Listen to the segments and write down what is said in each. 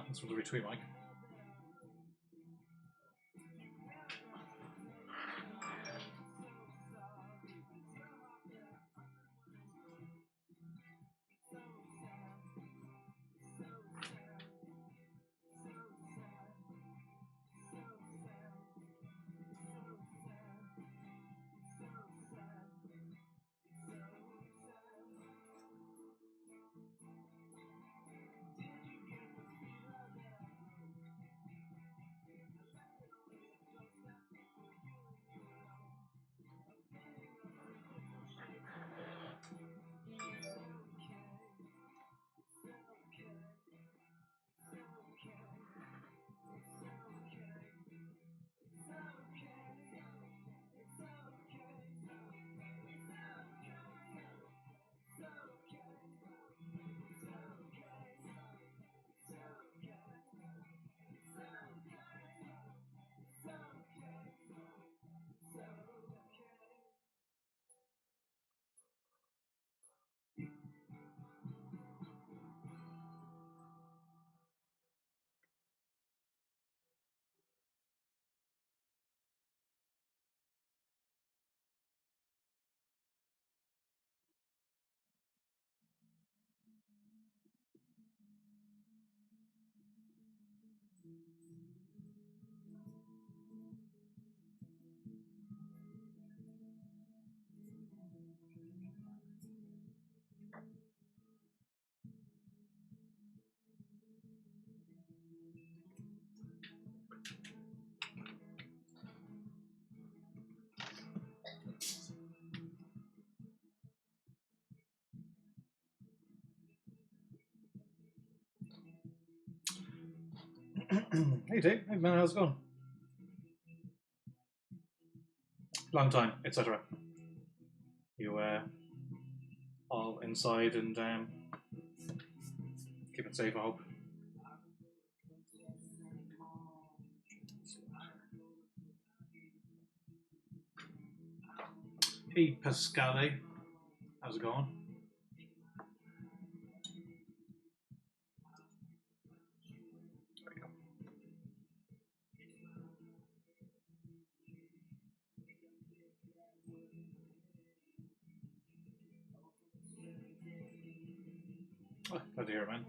Thanks for the retweet, Mike. Hey Dave, hey man, how's it going? Long time, etc. You all inside and keep it safe, I hope. Hey Pascale, how's it going? Oh, glad to hear it, man.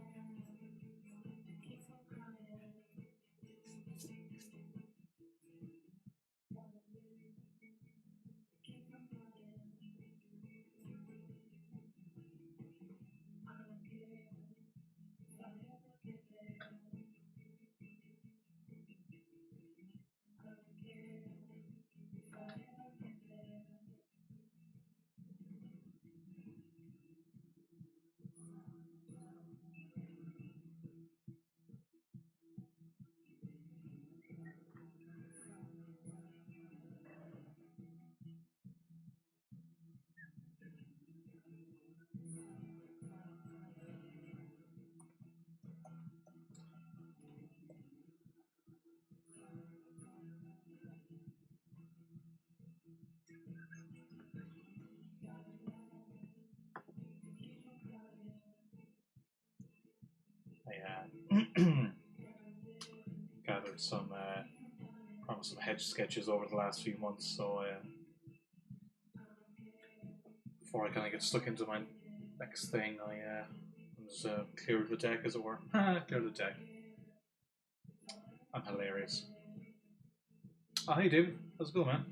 I gathered some hedge sketches over the last few months, so before I kind of get stuck into my next thing, I was cleared the deck, as it were. Cleared the deck. I'm hilarious. Oh, hey David, how's it going, man?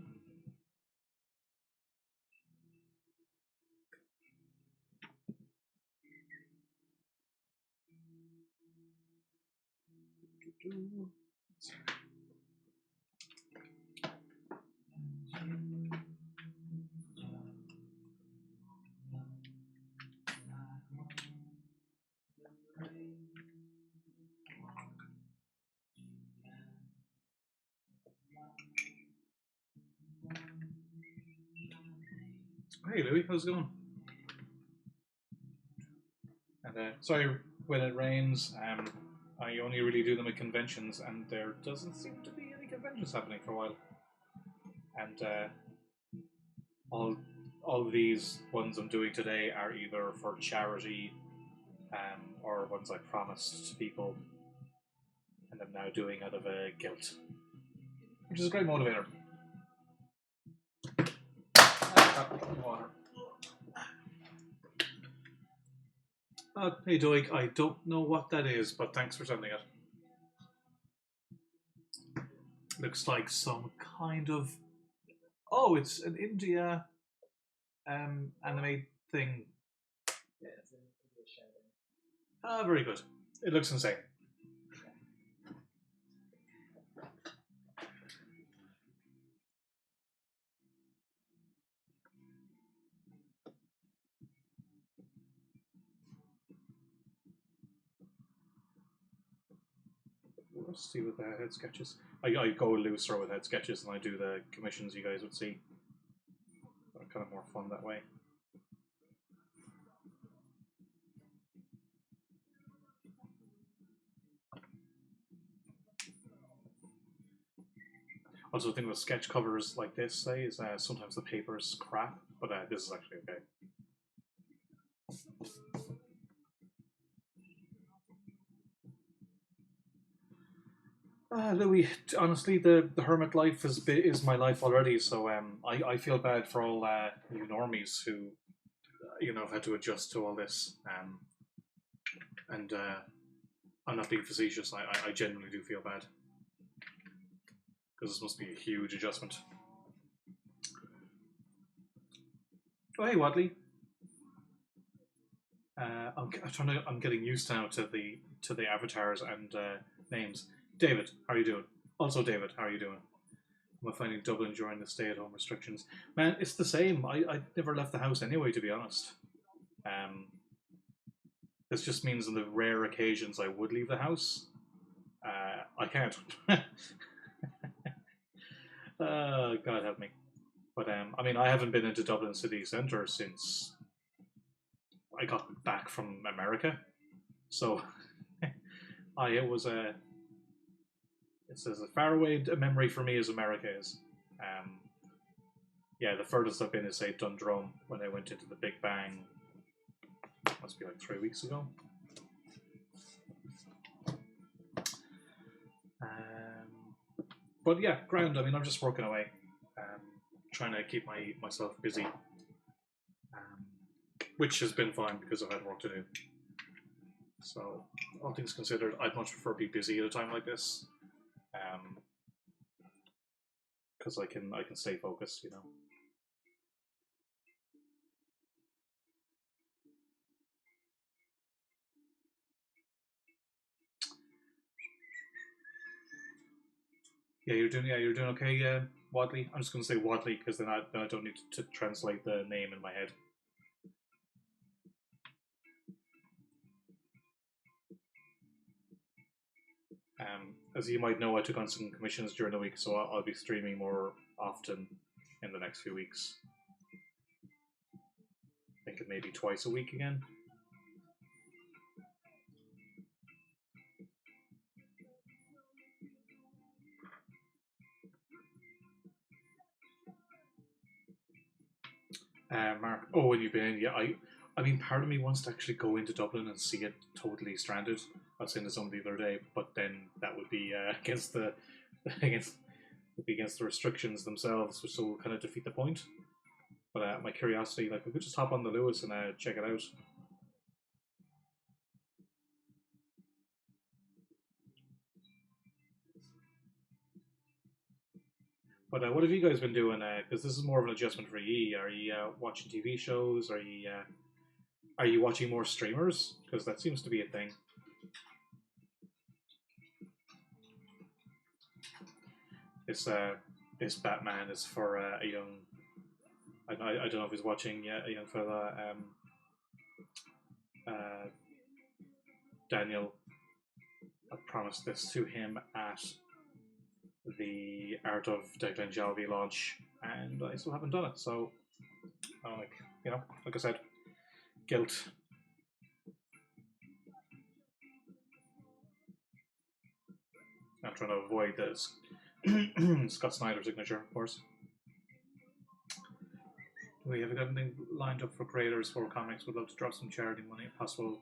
Hey Louis, how's it going? And sorry, when it rains, I only really do them at conventions, and there doesn't seem to be any conventions happening for a while. And all of these ones I'm doing today are either for charity or ones I promised to people and I'm now doing out of guilt, which is a great motivator. Water. Hey Doig, I don't know what that is, but thanks for sending it. Looks like some kind of... Oh, it's an India anime thing. Yeah, it's an India Shalvey. Very good. It looks insane. Rusty with the head sketches. I go looser with head sketches than I do the commissions you guys would see. They're kind of more fun that way. Also, the thing with sketch covers like this, say, is sometimes the paper's crap, but this is actually okay. Louis, honestly, the hermit life is my life already, so I feel bad for all you normies who, have had to adjust to all this. And I'm not being facetious, I genuinely do feel bad. Because this must be a huge adjustment. Oh, hey, Wadley. I'm getting used now to the avatars and names. David, how are you doing? Also, David, how are you doing? Am I finding Dublin during the stay-at-home restrictions? Man, it's the same. I never left the house anyway, to be honest. This just means on the rare occasions I would leave the house, I can't. God help me. But I mean, I haven't been into Dublin city centre since I got back from America, so it's as far away a memory for me as America is. Yeah, the furthest I've been is, say, Dundrum, when I went into the Big Bang. Must be like 3 weeks ago. But yeah, grand. I mean, I'm just working away, trying to keep myself busy, which has been fine because I've had work to do. So, all things considered, I'd much prefer to be busy at a time like this, because I can stay focused, Yeah, you're doing okay, Wadley. I'm just going to say Wadley because then I don't need to translate the name in my head. As you might know, I took on some commissions during the week, so I'll be streaming more often in the next few weeks. I think maybe twice a week again. Mark, oh, when you've been in, yeah, I mean, part of me wants to actually go into Dublin and see it totally stranded. I was saying to somebody the other day, but then that would be against the restrictions themselves, which will kind of defeat the point. But my curiosity, like, we could just hop on the Lewis and check it out. But what have you guys been doing? Because this is more of an adjustment for ye. Are you watching TV shows? Are you watching more streamers? Because that seems to be a thing. This Batman is for a young. I don't know if he's watching yet. A young fella. Daniel. I promised this to him at the Art of Declan Shalvey launch, and I still haven't done it. So, I'm like I said, guilt. I'm trying to avoid this Scott Snyder signature, of course. Do we have anything lined up for creators for comics? Would love to drop some charity money if possible.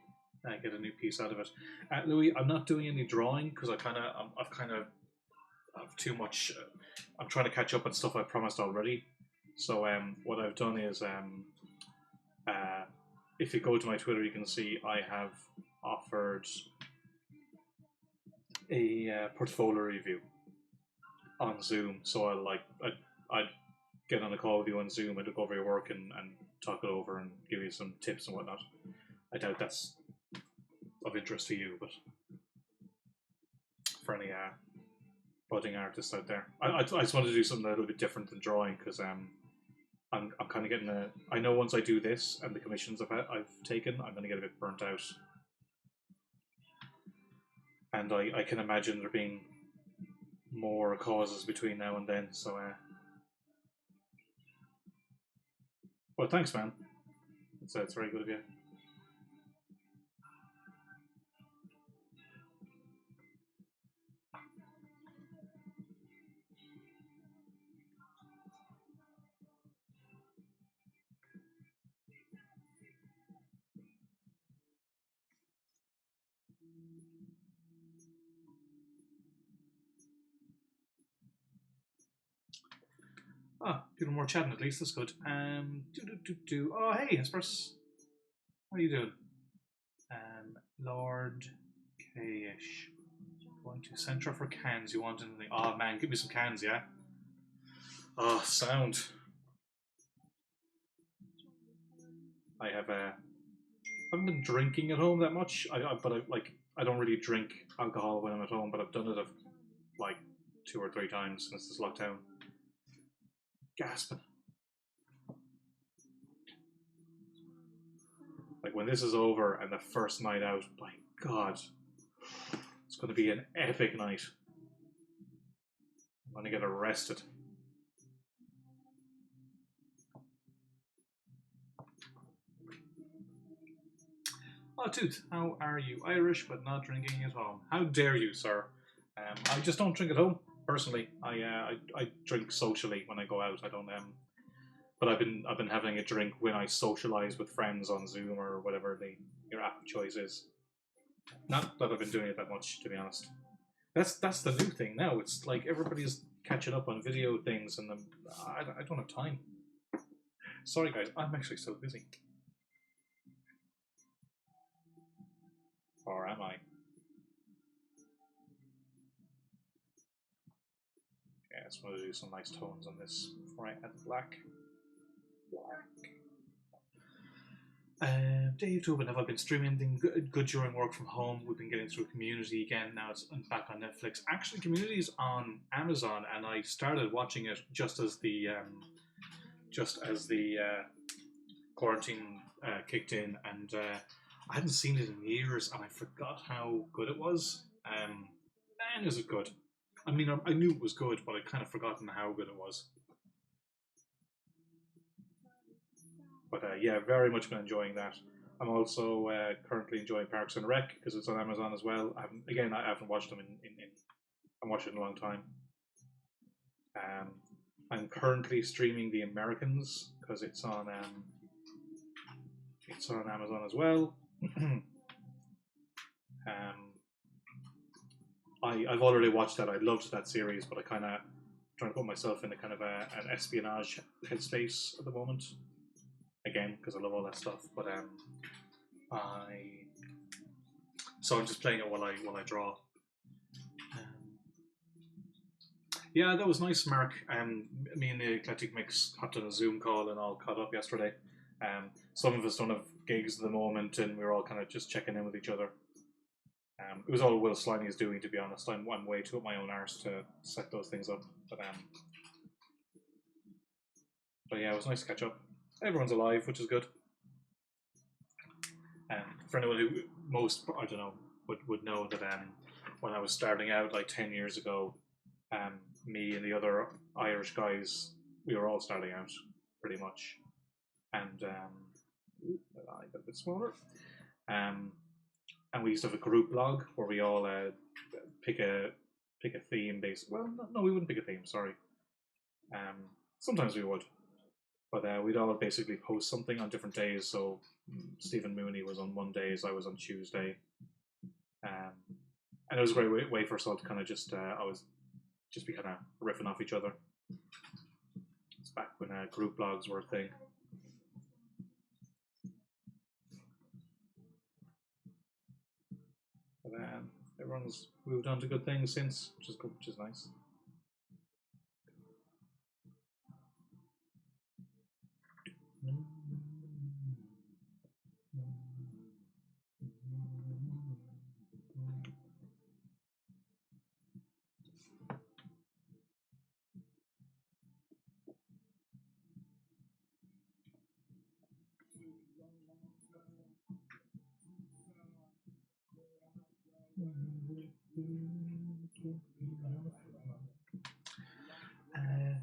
get a new piece out of it. Louis, I'm not doing any drawing because I've kind of too much. I'm trying to catch up on stuff I promised already. So what I've done is, if you go to my Twitter, you can see I have offered a portfolio review on Zoom. So I'd get on a call with you on Zoom and look over your work and talk it over and give you some tips and whatnot. I doubt that's of interest to you, but for any budding artists out there, I just wanted to do something a little bit different than drawing because I'm kind of getting I know once I do this and the commissions I've taken, I'm going to get a bit burnt out, and I can imagine there being more causes between now and then. So, well, thanks, man. It's very good of you. People more chatting at least. That's good. Oh, hey, Hesperus. How are you doing? Lord K-ish. Going to Centra for cans. You want anything? Oh man, give me some cans, yeah? Oh, sound. I haven't been drinking at home that much. I don't really drink alcohol when I'm at home, but I've done it like 2 or 3 times since this lockdown. Gasping. Like when this is over and the first night out, my God, it's going to be an epic night. I'm going to get arrested. Oh, Tooth, how are you? Irish but not drinking at home. How dare you, sir? I just don't drink at home, personally. I drink socially when I go out. I don't but I've been having a drink when I socialize with friends on Zoom or whatever your app of choice is. Not that I've been doing it that much, to be honest. That's the new thing now. It's like everybody's catching up on video things, and I don't have time. Sorry, guys, I'm actually so busy. Or am I? Yeah, I just want to do some nice tones on this before I add the black. Dave Tobin, have I been streaming anything good during work from home? We've been getting through Community again. Now it's back on Netflix. Actually, Community is on Amazon, and I started watching it just as the quarantine kicked in, and I hadn't seen it in years, and I forgot how good it was. Man, is it good! I mean, I knew it was good, but I'd kind of forgotten how good it was. But yeah, very much been enjoying that. I'm also currently enjoying Parks and Rec because it's on Amazon as well. I haven't watched them I'm watching it in a long time. I'm currently streaming The Americans because it's on Amazon as well. I've already watched that. I loved that series, but I kind of trying to put myself in a kind of an espionage headspace at the moment. Again, because I love all that stuff. But so I'm just playing it while I draw. Yeah, that was nice, Mark. Me and the Eclectic Mix hopped on a Zoom call and all caught up yesterday. Some of us don't have gigs at the moment, and we were all kind of just checking in with each other. It was all Will Sliney's doing, to be honest. I'm way too up my own arse to set those things up. But yeah, it was nice to catch up. Everyone's alive, which is good. For anyone who would know that when I was starting out like 10 years ago, me and the other Irish guys, we were all starting out pretty much, and I got a bit smaller, and we used to have a group blog where we all pick a theme based. Well, no, we wouldn't pick a theme. Sorry. Sometimes we would, But we'd all basically post something on different days. So Stephen Mooney was on Mondays, I was on Tuesday. And it was a great way for us all to kind of just always just be kind of riffing off each other. It's back when group blogs were a thing. But everyone's moved on to good things since, which is nice.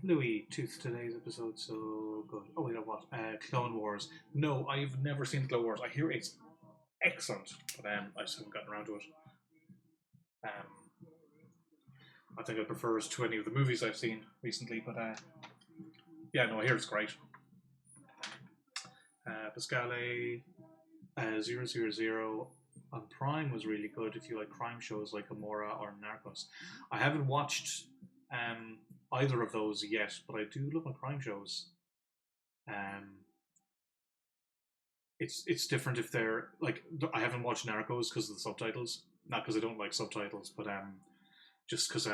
Louis, tooth today's episode, so good. Oh wait, what? Clone Wars. No, I've never seen Clone Wars. I hear it's excellent, but I just haven't gotten around to it. I think it prefers to any of the movies I've seen recently, but yeah, no, I hear it's great. Pascale 000 on Prime was really good if you like crime shows like Amora or Narcos. I haven't watched either of those yet, but I do love my crime shows. It's different if they're like, I haven't watched Narcos because of the subtitles, not because I don't like subtitles, but just because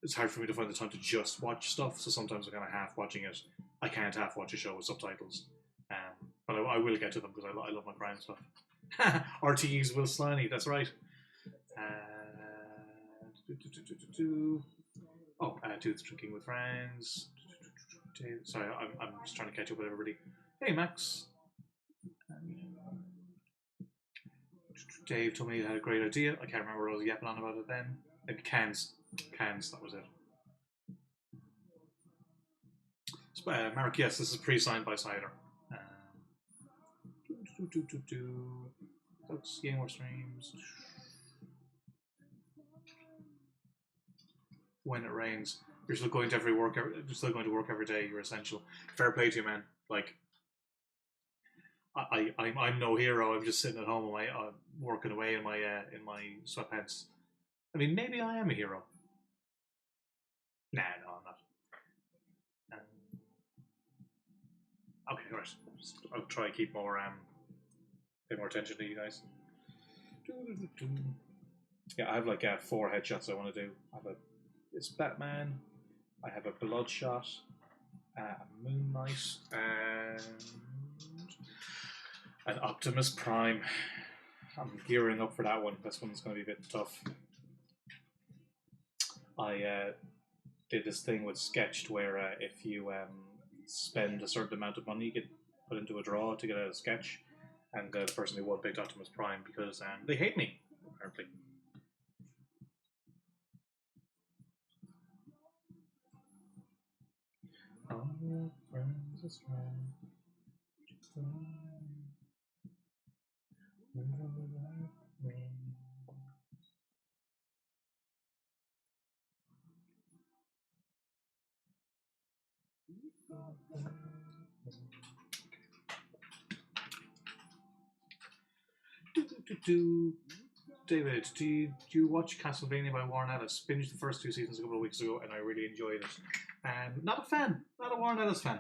it's hard for me to find the time to just watch stuff. So sometimes I'm kind of half watching it. I can't half watch a show with subtitles, but I will get to them because I love my crime stuff. RTE's Will Slaney, that's right. Tooth Drinking with Friends. Sorry, I'm just trying to catch up with everybody. Hey, Max. Dave told me he had a great idea. I can't remember what I was yapping on about it then. Maybe cans, that was it. Mark, yes, this is pre-signed by Cider. Folks, Game War streams. When it rains, you're still going to work every day. You're essential. Fair play to you, man. Like, I'm no hero. I'm just sitting at home, working away in my sweatpants. I mean, maybe I am a hero. Nah, no, I'm not. Okay, right. I'll try to keep more pay more attention to you guys. Yeah, I have like 4 headshots I want to do. It's Batman. I have a Bloodshot, a Moon Knight, and an Optimus Prime. I'm gearing up for that one. This one's going to be a bit tough. I did this thing with Sketched where if you spend a certain amount of money, you get put into a draw to get a sketch, and the person who won picked Optimus Prime because they hate me, apparently. All friends are strong. David, do you watch Castlevania by Warren Ellis? Binged the first 2 seasons a couple of weeks ago, and I really enjoyed it. Not a fan, not a Warren Ellis fan.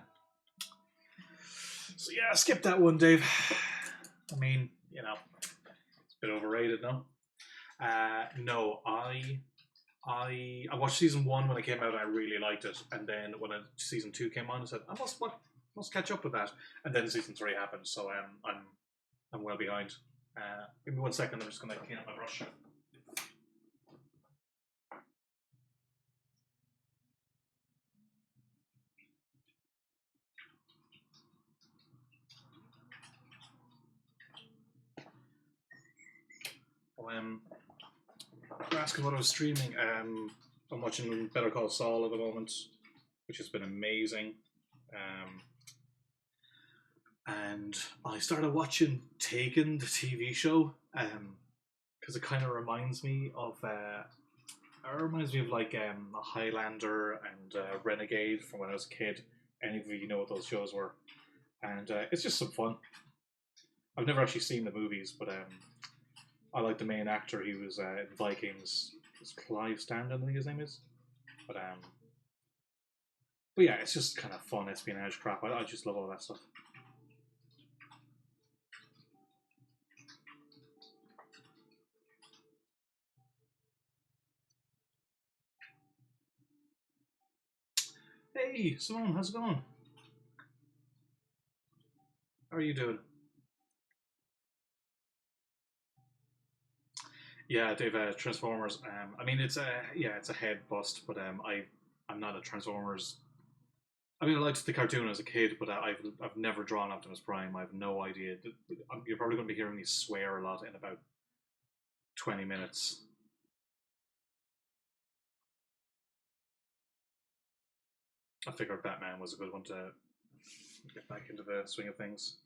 So yeah, skip that one, Dave. I mean, you know, it's a bit overrated, no? No, I watched season 1 when it came out, and I really liked it. And then when season 2 came on, I said I must catch up with that. And then season 3 happened, so I'm well behind. Give me 1 second. I'm just going to clean up my brush. You're asking what I was streaming. I'm watching Better Call Saul at the moment, which has been amazing. And I started watching Taken, the TV show, because it kind of reminds me of like a Highlander and Renegade from when I was a kid. any of you know what those shows were. And it's just some fun. I've never actually seen the movies, but I like the main actor. He was in Vikings. It's Clive Standen, I think his name is. But yeah, it's just kind of fun espionage crap. I just love all that stuff. Hey, Simone, how's it going? How are you doing? Yeah, Dave. Transformers. I mean, it's a head bust, but I'm not a Transformers. I mean, I liked the cartoon as a kid, but I've never drawn Optimus Prime. I have no idea. You're probably going to be hearing me swear a lot in about 20 minutes. I figured Batman was a good one to get back into the swing of things.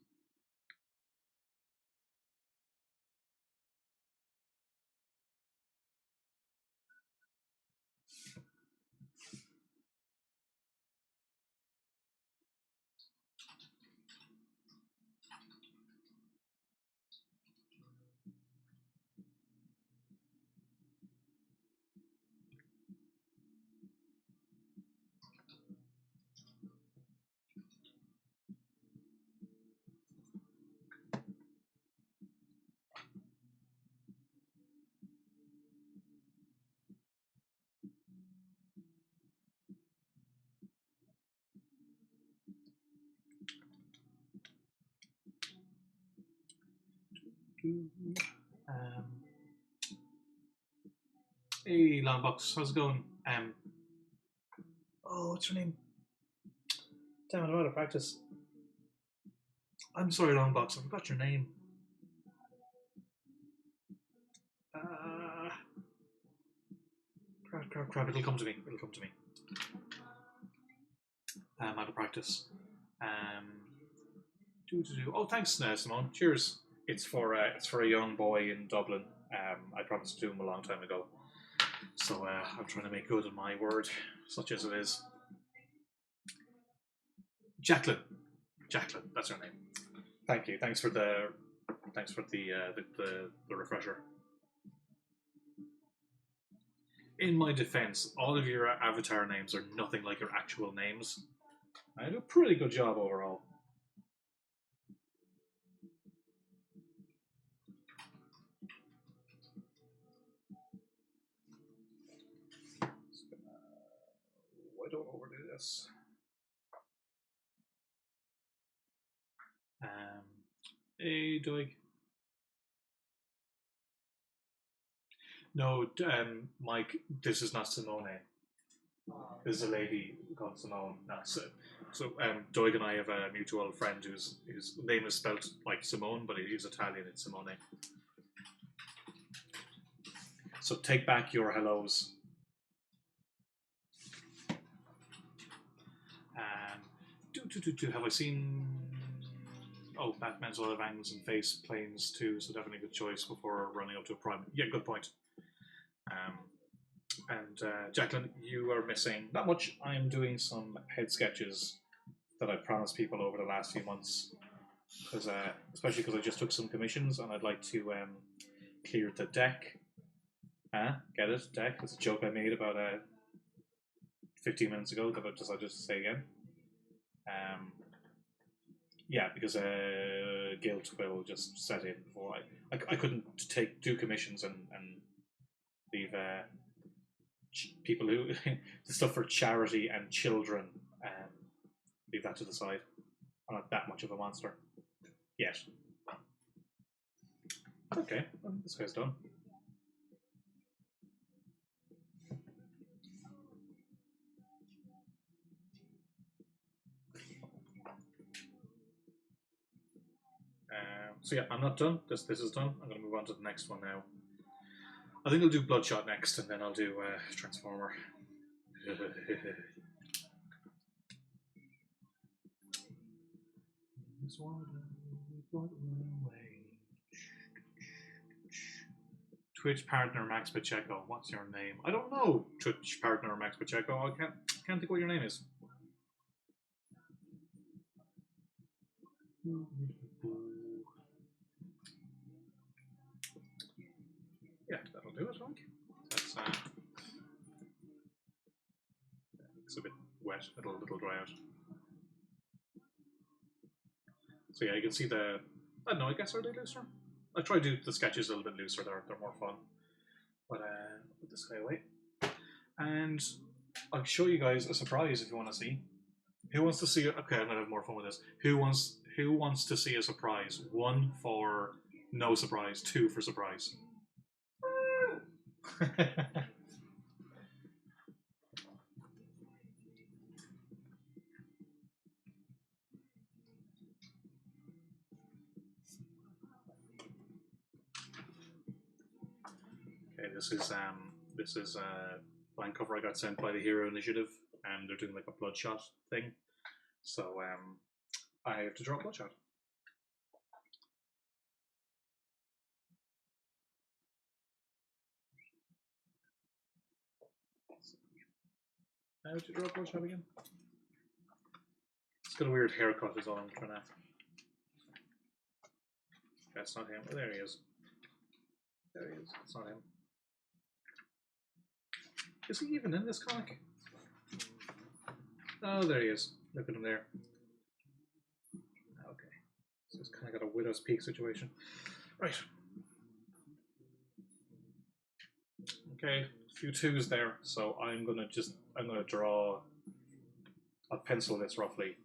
Hey, Longbox, how's it going? Oh, what's your name? Damn it, I'm out of practice. I'm sorry, Longbox, I forgot your name. Crap, it'll come to me. It'll come to me. I'm out of practice. Oh, thanks, Simone. Cheers. It's for a young boy in Dublin. I promised to him a long time ago. So I'm trying to make good on my word, such as it is. Declan, that's her name. Thank you. Thanks for the refresher. In my defense, all of your avatar names are nothing like your actual names. I do a pretty good job overall. Why don't overdo this? Hey, Doig. No, Mike, this is not Simone. There's a lady called Simone. That's it. So Doig and I have a mutual friend whose name is spelled like Simone, but he's Italian. It's Simone. So take back your hellos. Have I seen? Oh, Batman's a lot of angles and face planes too, so definitely a good choice before running up to a prime. Yeah, good point. Declan, you are missing not much. I'm doing some head sketches that I promised people over the last few months, because especially because I just took some commissions and I'd like to clear the deck. Get it? Deck? It's a joke I made about 15 minutes ago that I decided to say again. Yeah, because guilt will just set in before I couldn't do commissions and leave people who the stuff for charity and children, leave that to the side. I'm not that much of a monster yet. Okay, well, this guy's done. So yeah, I'm not done. This is done. I'm going to move on to the next one now. I think I'll do Bloodshot next, and then I'll do Transformer. Twitch partner Max Pacheco. What's your name? I don't know. Twitch partner Max Pacheco. I can't think what your name is. Yeah, that'll do it, I think. That's it's a bit wet, it'll dry out. So yeah, you can see the, I don't know, I guess are they looser? I try to do the sketches a little bit looser, they're more fun. But I'll put this guy away. And I'll show you guys a surprise if you want to see. Who wants to see it? Okay, I'm gonna have more fun with this. Who wants to see a surprise? 1 for no surprise, 2 for surprise. Okay, this is a blank cover I got sent by the Hero Initiative, and they're doing like a Bloodshot thing. So I have to draw Bloodshot. How to draw Bloodshot again? It's got a weird haircut is all I'm trying to. That's not him. Oh, there he is. There he is. It's not him. Is he even in this comic? Oh, there he is. Look at him there. Okay. So it's kind of got a Widow's Peak situation. Right. Okay, a few 2s there. So I'm gonna draw. I'll pencil this roughly.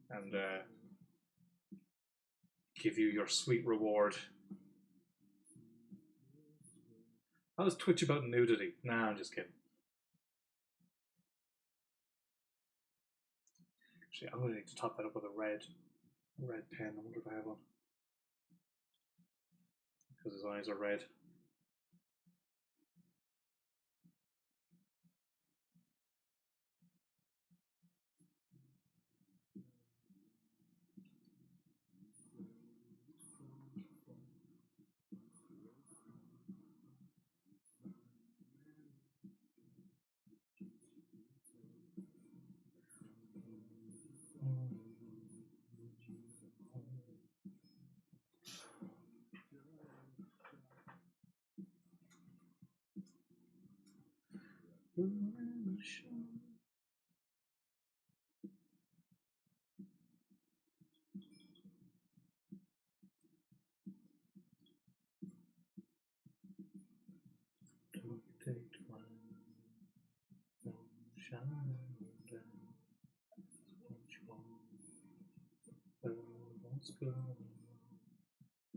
And give you your sweet reward. How does Twitch about nudity? Nah, I'm just kidding. Actually, I'm going to need to top that up with a red pen. I wonder if I have one. Because his eyes are red.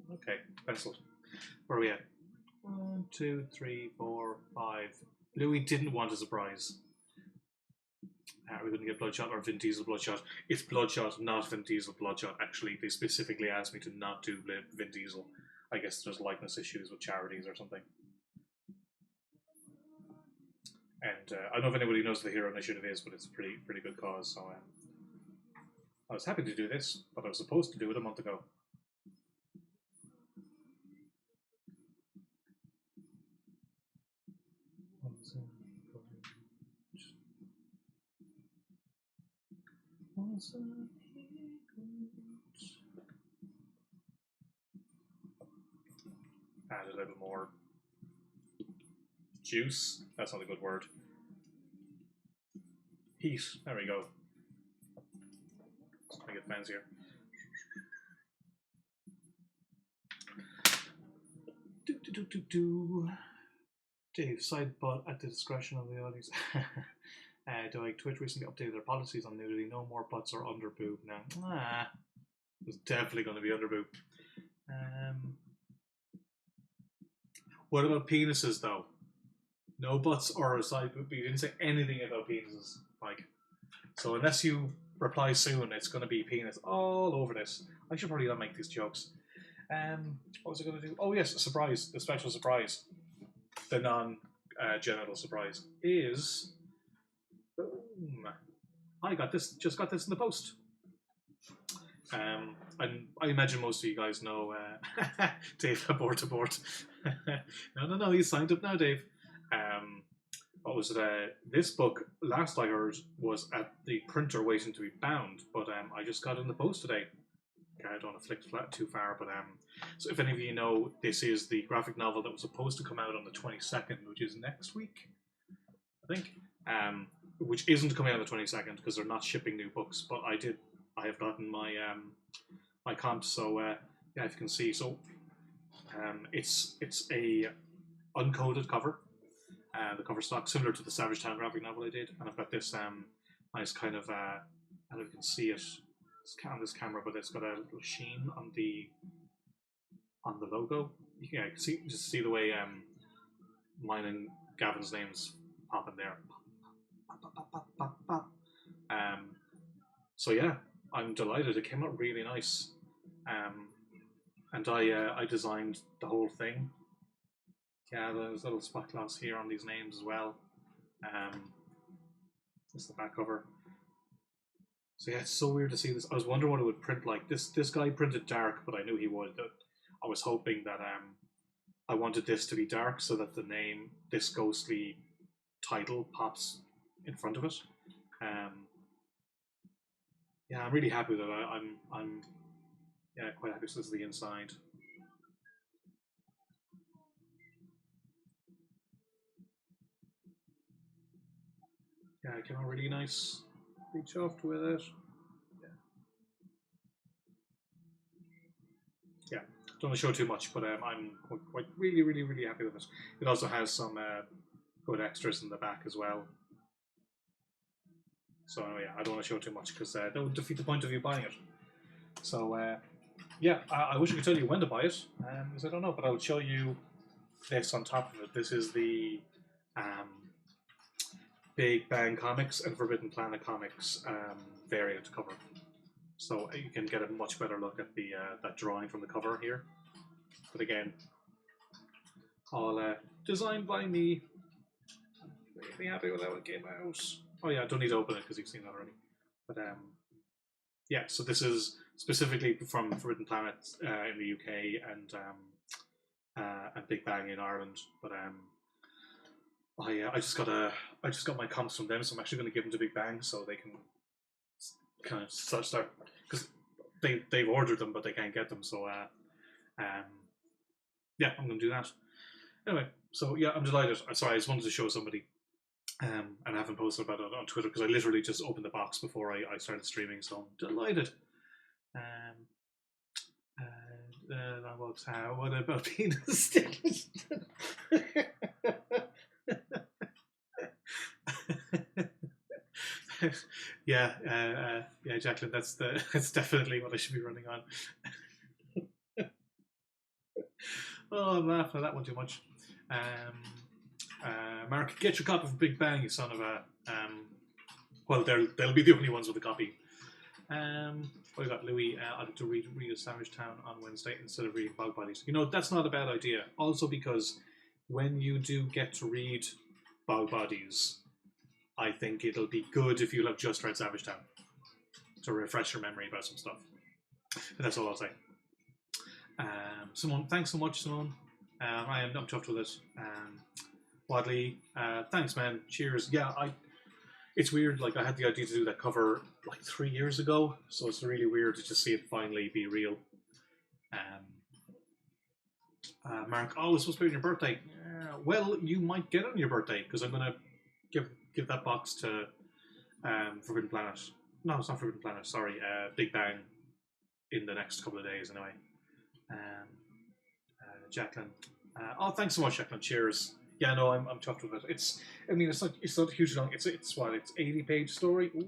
Okay, penciled. Where are we at? 1, 2, 3, 4, 5. Louis didn't want a surprise. Are we going to get Bloodshot or Vin Diesel Bloodshot? It's Bloodshot, not Vin Diesel Bloodshot. Actually, they specifically asked me to not do Vin Diesel. I guess there's likeness issues with charities or something. And I don't know if anybody knows what the Hero Initiative is, but it's a pretty good cause. So I was happy to do this, but I was supposed to do it a month ago. Add a little more juice. That's not a good word. Heat. There we go. Let's make it fancier. Dave, side bot at the discretion of the audience. Twitch recently updated their policies on nudity. No more butts or under boob now. It's definitely going to be under boob. What about penises though? No butts or a side boob. You didn't say anything about penises, Mike. So unless you reply soon, it's going to be penis all over this. I should probably not make these jokes. What was I going to do? Oh yes, a surprise. The special surprise. The non-genital surprise is. Boom! I got this. Just got this in the post. And I imagine most of you guys know Dave abort. No, he's signed up now, Dave. what was it? This book, last I heard, was at the printer waiting to be bound, but I just got it in the post today. Okay, I don't want to flick flat too far, but so if any of you know, this is the graphic novel that was supposed to come out on the 22nd, which is next week, I think. Which isn't coming out on the 22nd because they're not shipping new books. But I have gotten my my comp. So yeah, if you can see, so it's a uncoded cover. The cover stock similar to the Savage Town graphic novel I did, and I've got this nice kind of I don't know if you can see it on this camera, but it's got a little sheen on the logo. Yeah, you can see the way mine and Gavin's names pop in there. So yeah, I'm delighted. It came out really nice, and I designed the whole thing. Yeah, there's little spot cloths here on these names as well. This is the back cover. So yeah, it's so weird to see this. I was wondering what it would print like. This guy printed dark, but I knew he would. I was hoping that I wanted this to be dark so that the name, this ghostly title, pops in front of it. Yeah, I'm really happy with it. I'm yeah, quite happy. So this is the inside. Yeah, it came out really nice. Be chuffed with it. Yeah, don't want to show too much, but I'm quite really happy with it. It also has some good extras in the back as well. So yeah, I don't want to show too much because that would defeat the point of you buying it. So yeah, I wish I could tell you when to buy it, because I don't know, but I'll show you this on top of it. This is the Big Bang Comics and Forbidden Planet Comics variant cover. So you can get a much better look at the that drawing from the cover here. But again, all designed by me. I'm really happy with how it came out. Oh yeah, I don't need to open it because you've seen that already. But yeah, so this is specifically from Forbidden Planet in the UK and Big Bang in Ireland. But I just got my comps from them, so I'm actually going to give them to Big Bang so they can kind of start because they've ordered them but they can't get them. So yeah, I'm going to do that. Anyway, so yeah, I'm delighted. Sorry, I just wanted to show somebody. And I haven't posted about it on Twitter because I literally just opened the box before I started streaming, so I'm delighted. That works. What about penis? Yeah, yeah, Jacqueline. That's definitely what I should be running on. Oh, I'm laughing at that one too much. Mark, get your copy of Big Bang, you son of a. Well, they'll be the only ones with a copy. We got Louis. I'd have to read a Savage Town on Wednesday instead of reading Bog Bodies. You know, that's not a bad idea. Also, because when you do get to read Bog Bodies, I think it'll be good if you'll have just read Savage Town to refresh your memory about some stuff. And that's all I'll say. Simone, thanks so much, Simone. I'm chuffed with it. Wadley, thanks, man. Cheers. Yeah, it's weird. Like I had the idea to do that cover like 3 years ago, so it's really weird to just see it finally be real. Mark, oh, it's supposed to be on your birthday. Well, you might get it on your birthday because I'm gonna give that box to Forbidden Planet. No, it's not Forbidden Planet. Sorry, Big Bang in the next couple of days anyway. Jacqueline. Oh, thanks so much, Jacqueline. Cheers. Yeah, no, I'm chuffed with it. It's not huge long. It's 80-page story. Ooh.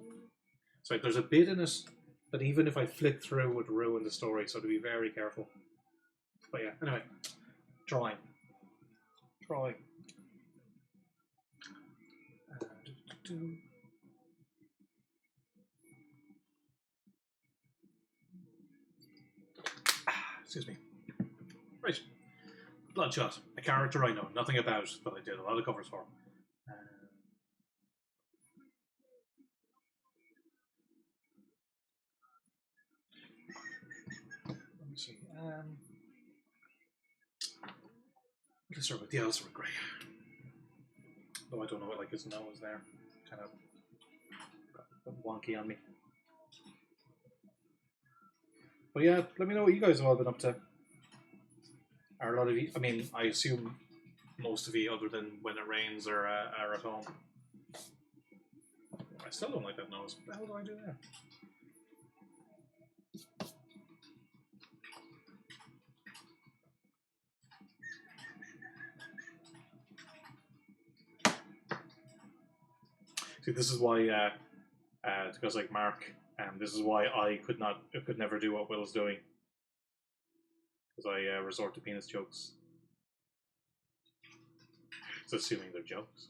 So there's a bit in it that even if I flick through would ruin the story. So to be very careful. But yeah, anyway, drawing. Excuse me. Right. Bloodshot, a character I know nothing about, but I did a lot of covers for. Let me see. Let's start with the Alistair Gray. Though I don't know what, like his nose there. Kind of got wonky on me. But yeah, let me know what you guys have all been up to. Are a lot of you, I mean, I assume most of you, other than when it rains, are at home. I still don't like that nose. What the hell do I do there? See, this is why, because like Mark, this is why I could never do what Will's doing. Because I resort to penis jokes. It's assuming they're jokes.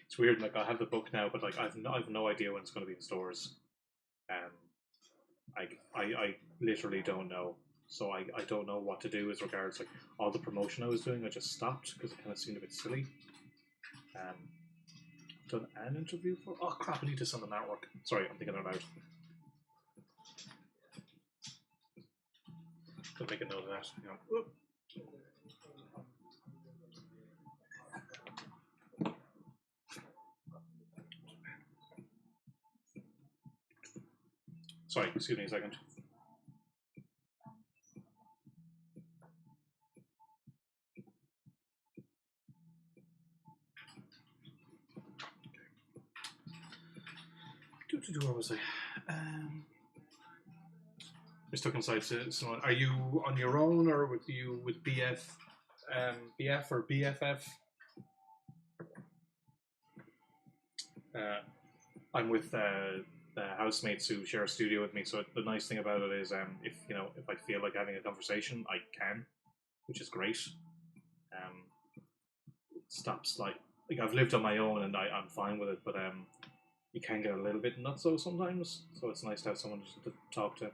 It's weird. Like I have the book now, but like I've no idea when it's going to be in stores. I literally don't know. So I don't know what to do as regards like all the promotion I was doing. I just stopped because it kind of seemed a bit silly. Done an interview for. Oh crap! I need to send an artwork. Sorry, I'm thinking out loud. I'll make a note of that. Hang on. Sorry, excuse me a second. Where was I? We're stuck inside someone. Are you on your own or with BF or BFF? I'm with the housemates who share a studio with me. So the nice thing about it is, if I feel like having a conversation, I can, which is great. It stops like I've lived on my own and I'm fine with it, but you can get a little bit nutso sometimes. So it's nice to have someone to talk to.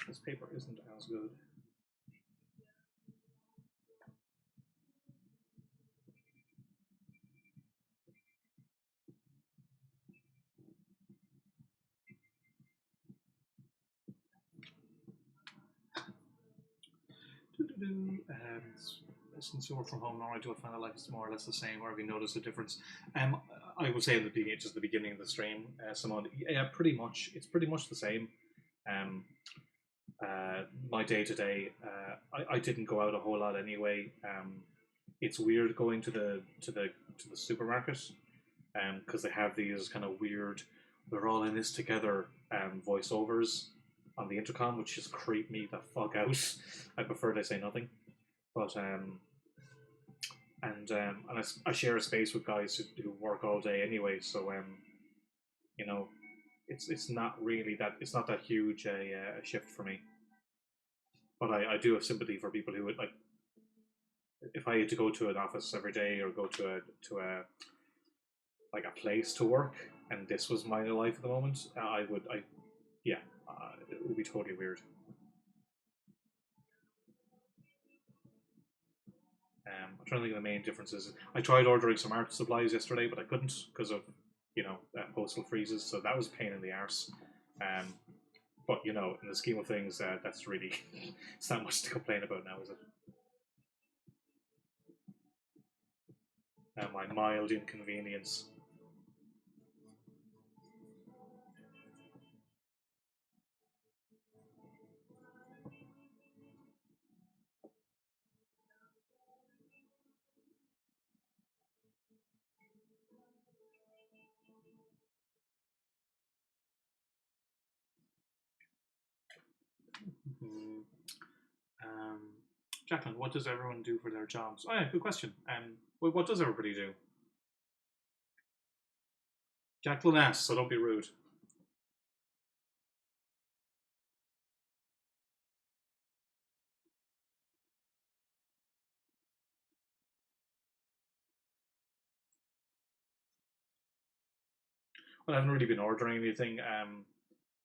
This paper isn't as good. Since you work from home now, I do find that life is more or less the same, or have you noticed a difference? I would say in the beginning of the stream, Simone, yeah, pretty much. It's pretty much the same. My day to day, I didn't go out a whole lot anyway. It's weird going to the supermarket, because they have these kind of weird, we're all in this together voiceovers on the intercom, which just creep me the fuck out. I prefer they say nothing. But I share a space with guys who work all day anyway, so it's not really that, it's not that huge a shift for me. But I do have sympathy for people who would, like, if I had to go to an office every day or go to a like a place to work, and this was my life at the moment, it would be totally weird. I'm trying to think of the main differences. I tried ordering some art supplies yesterday, but I couldn't because of postal freezes. So that was a pain in the arse. But in the scheme of things, that's really it's not much to complain about now, is it? My mild inconvenience. Declan, what does everyone do for their jobs? Oh yeah, good question. What does everybody do? Declan asks, so don't be rude. Well, I haven't really been ordering anything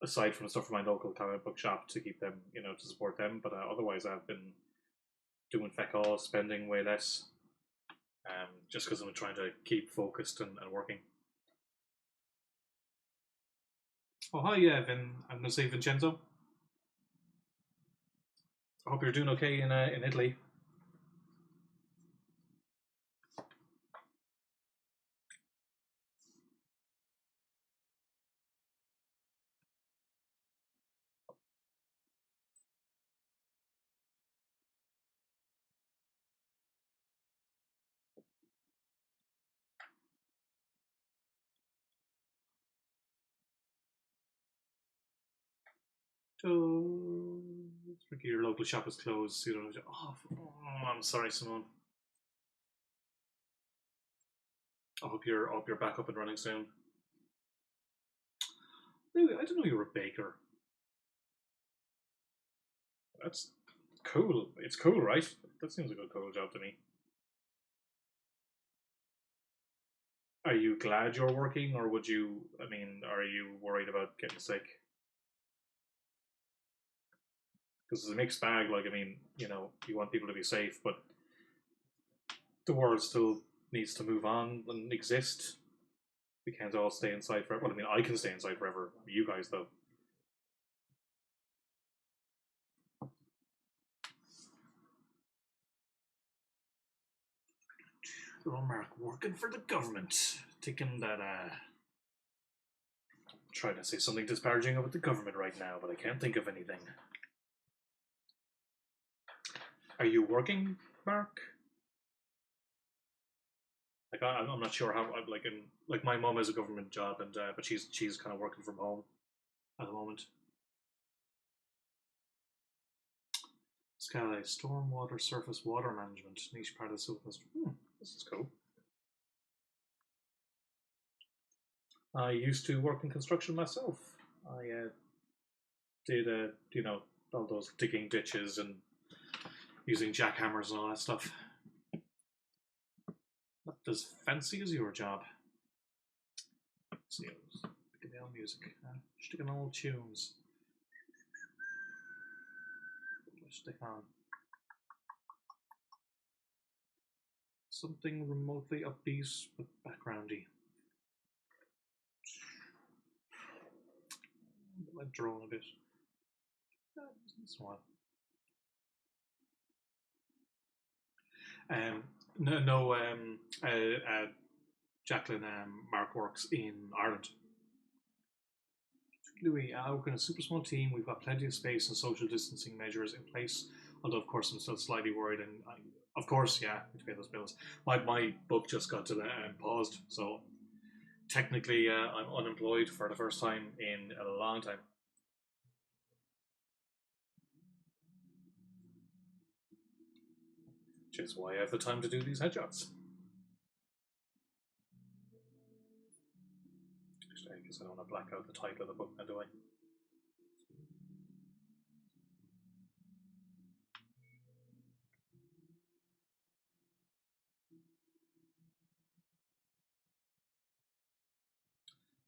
aside from stuff from my local comic book shop to keep them, you know, to support them. But otherwise, I've been doing feck all, spending way less, just because I'm trying to keep focused and working. Oh, hi, yeah, I'm going to say Vincenzo. I hope you're doing okay in Italy. So, your local shop is closed. So you don't have to, I'm sorry, Simone. I hope you're back up and running soon. Really, I didn't know you were a baker. That's cool. It's cool, right? That seems like a cool job to me. Are you glad you're working, or would you? I mean, are you worried about getting sick? Because it's a mixed bag. Like, I mean, you know, you want people to be safe, but the world still needs to move on and exist. We can't all stay inside forever. Well, I mean, I can stay inside forever. You guys, though. Oh, Mark, working for the government. Thinking that, trying to say something disparaging about the government right now, but I can't think of anything. Are you working, Mark? Like, I'm not sure how. Like my mom has a government job, and but she's kind of working from home at the moment. Scala, stormwater surface water management, niche part of the Southwest. This is cool. I used to work in construction myself. I did, you know, all those digging ditches and using jackhammers and all that stuff. Not as fancy as your job. Let's see, picking the old music, sticking old tunes. Let's stick on something remotely upbeat but backgroundy. Let drone a bit. This one. No, Declan, Mark works in Ireland. Louis, I work in a super small team. We've got plenty of space and social distancing measures in place. Although, of course, I'm still slightly worried. And of course, yeah, we need to pay those bills. My book just got to paused, so technically, I'm unemployed for the first time in a long time. Which is why I have the time to do these headshots. Actually, I guess I don't want to black out the title of the book now, do I?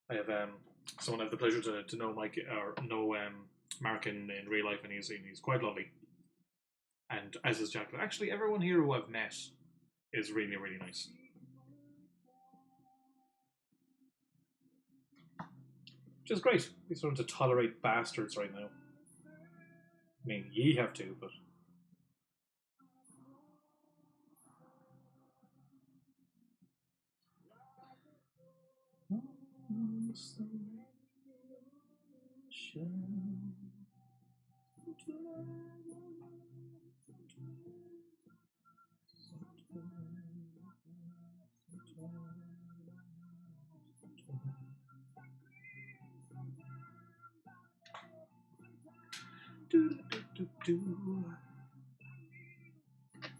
I have someone I have the pleasure to know Mike or know Mark in real life, and he's quite lovely. And as is Jacqueline. Actually, everyone here who I've met is really, really nice. Which is great. We're starting to tolerate bastards right now. I mean, ye have to, but.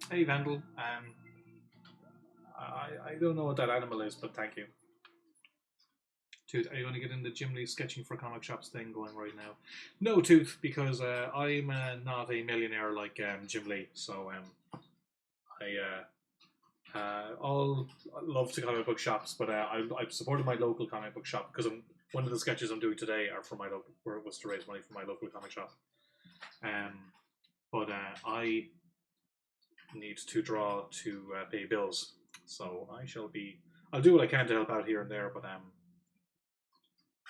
Hey Vandal, I don't know what that animal is, but thank you. Tooth, are you going to get in the Jim Lee sketching for comic shops thing going right now? No, Tooth, because I'm not a millionaire like Jim Lee, so All love to comic book shops, but I've supported my local comic book shop because one of the sketches I'm doing today are for my local, was to raise money for my local comic shop. But I need to draw to pay bills, so I'll do what I can to help out here and there. But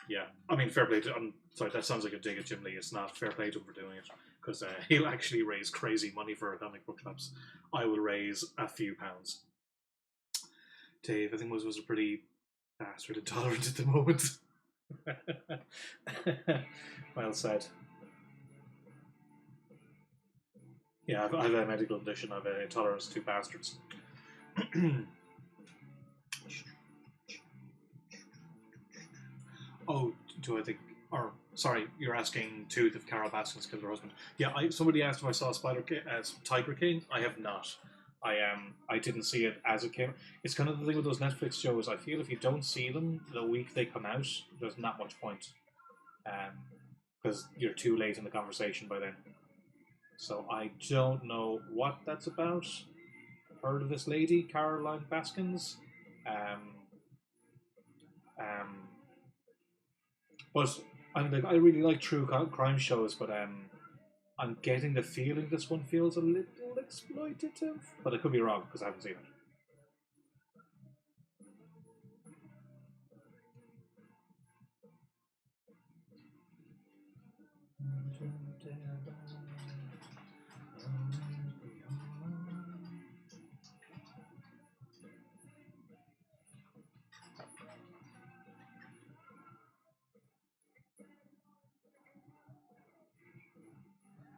yeah, I mean, fair play to. I'm sorry, that sounds like a dig at Jim Lee. It's not fair play to him for doing it because he'll actually raise crazy money for comic book shops. I will raise a few pounds. Dave, I think was a pretty bastard intolerant at the moment. Well said. Yeah, I have a medical condition. I have an intolerance to bastards. Oh, do I think? Or sorry, you're asking Tooth if Carol Baskins killed her husband. Yeah, somebody asked if I saw Tiger King. I have not. I didn't see it as it came. It's kind of the thing with those Netflix shows. I feel if you don't see them the week they come out, there's not much point, because you're too late in the conversation by then. So I don't know what that's about. Heard of this lady, Caroline Baskins? But I really like true crime shows, but I'm getting the feeling this one feels a little exploitative. But I could be wrong because I haven't seen it.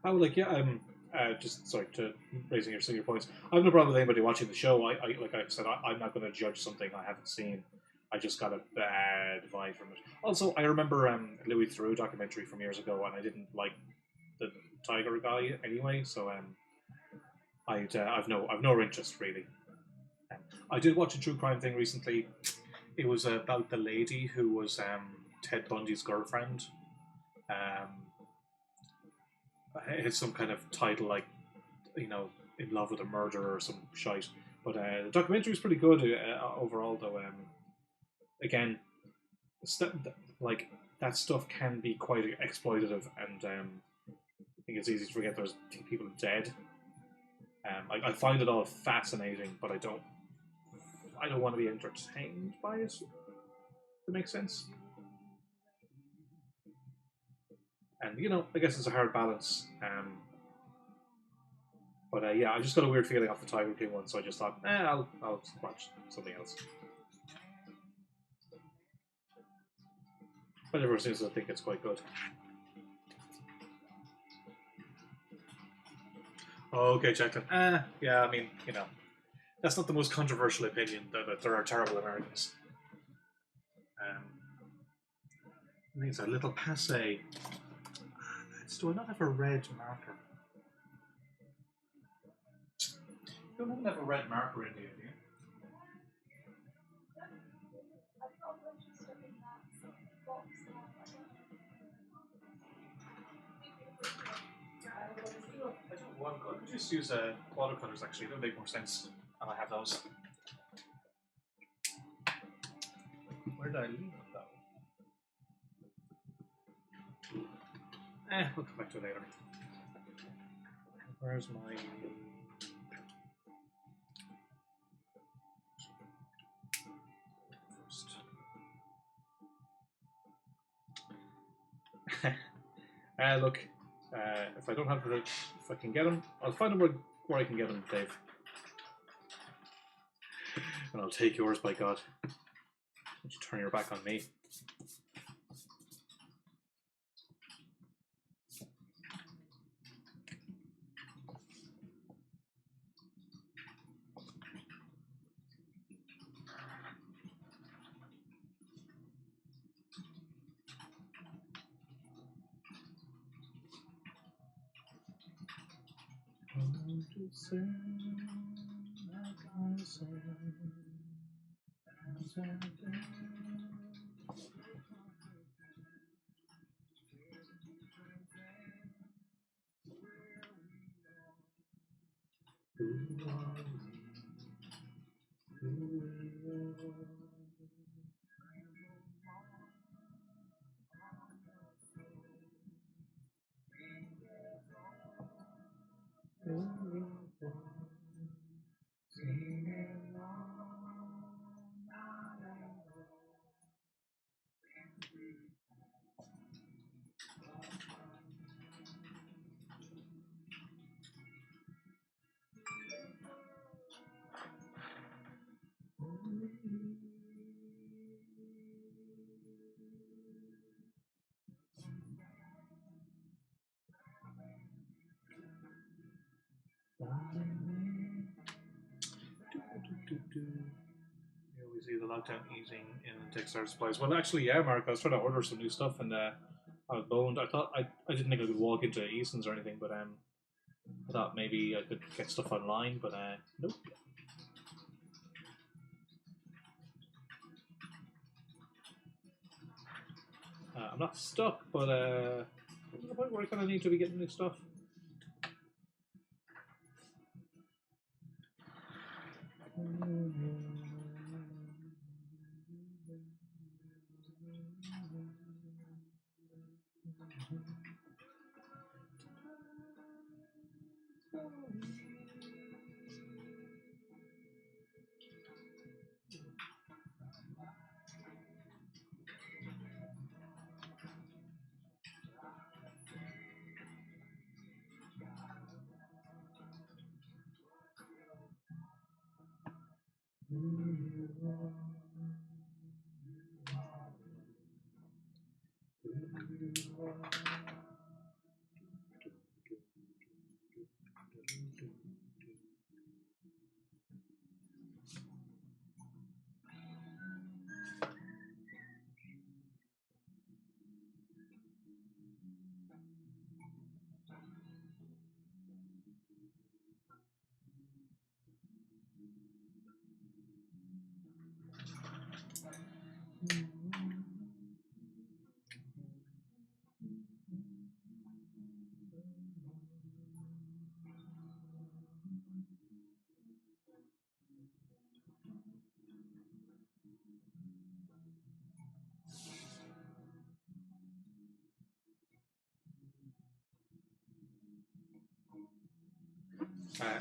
I would like, yeah, just sorry to raising your points. I have no problem with anybody watching the show. I like I said, I'm not going to judge something I haven't seen. I just got a bad vibe from it. Also, I remember Louis Theroux documentary from years ago, and I didn't like the tiger guy anyway. So I've no interest really. I did watch a true crime thing recently. It was about the lady who was Ted Bundy's girlfriend. It had some kind of title like, in love with a murderer or some shite. But the documentary was pretty good overall, though. Again, like that stuff can be quite exploitative, and I think it's easy to forget there's people dead. I find it all fascinating, but I don't want to be entertained by it. If it makes sense. And I guess it's a hard balance. But yeah, I just got a weird feeling off the Tiger King one, so I just thought, I'll watch something else. But everyone seems to think it's quite good. Oh, okay, Declan. Yeah, I mean, that's not the most controversial opinion, that there are terrible Americans. I think it's a little passé. Do I not have a red marker? You don't have a red marker in here, do you? I could just use watercolors actually, that would make more sense. And I have those. Where did I leave them though? We'll come back to it later. Where's my... Look, if I don't have the... If I can get them, I'll find them where I can get them, Dave. And I'll take yours, by God. Don't you turn your back on me. Yeah, we see the lockdown easing in textile supplies. Well, actually, yeah, Mark, I was trying to order some new stuff and I was boned. I thought I didn't think I could walk into Easton's or anything, but I thought maybe I could get stuff online, but nope. I'm not stuck, but to the point where I kind of need to be getting new stuff.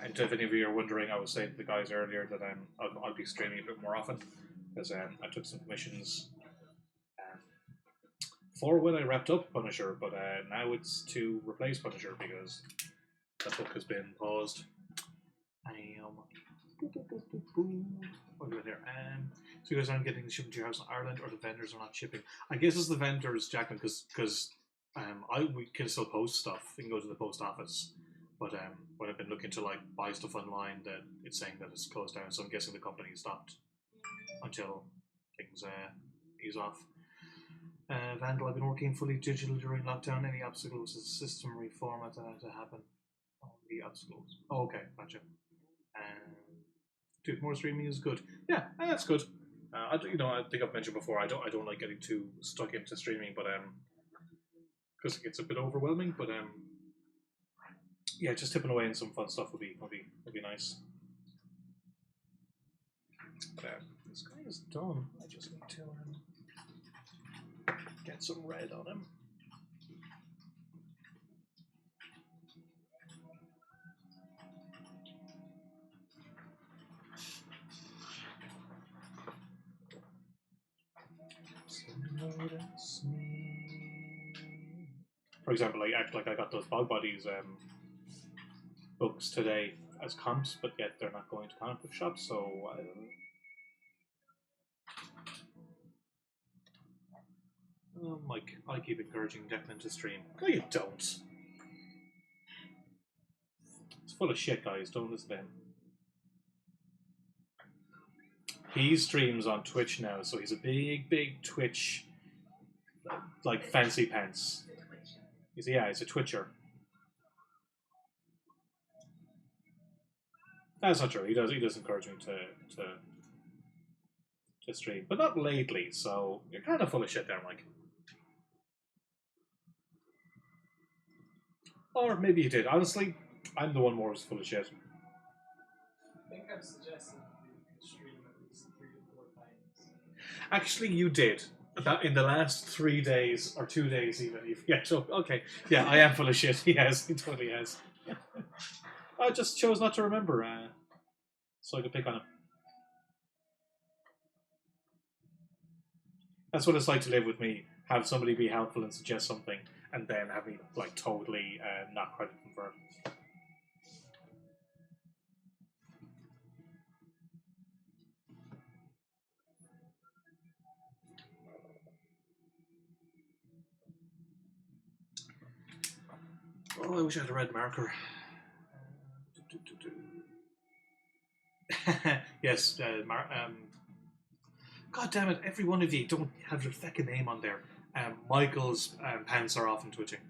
And if any of you are wondering, I was saying to the guys earlier that I'll be streaming a bit more often because I took some commissions for when I wrapped up Punisher, but now it's to replace Punisher because that book has been paused. What do we got here? So you guys aren't getting the shipment to your house in Ireland, or the vendors are not shipping? I guess it's the vendors, Jacqueline, because we can still post stuff. You can go to the post office, but when I've been looking to like buy stuff online, that it's saying that it's closed down. So I'm guessing the company stopped until things ease off. Vandal, I've been working fully digital during lockdown. Any obstacles? Is the system reformat that had to happen? The obstacles. Oh, okay, gotcha. Dude, more streaming is good. Yeah, that's good. I think I've mentioned before. I don't like getting too stuck into streaming, but because it gets a bit overwhelming. But yeah, just tipping away in some fun stuff would be nice. But this guy is done. I just need to get some red on him. For example, I act like I got those Bog Bodies books today as comps, but yet they're not going to comic book shops, so I don't know. Mike, I keep encouraging Declan to stream. No, you don't. It's full of shit, guys. Don't listen to him. He streams on Twitch now, so he's a big Twitch, like fancy pants. He's a Twitcher. That's not true. He does encourage me to stream, but not lately. So you're kind of full of shit there, Mike. Or maybe you did. Honestly, I'm the one more who's full of shit. I think I'm suggesting you stream at 3 to 4 times. Actually, you did. That in the last 3 days, or 2 days even. Yeah, so, okay. Yeah, I am full of shit. He has. He totally has. I just chose not to remember, so I could pick on him. That's what it's like to live with me. Have somebody be helpful and suggest something, and then have me like totally not credit confirm. Oh, I wish I had a red marker. Yes, God damn it! Every one of you don't have your fucking name on there. Michael's pants are often twitching.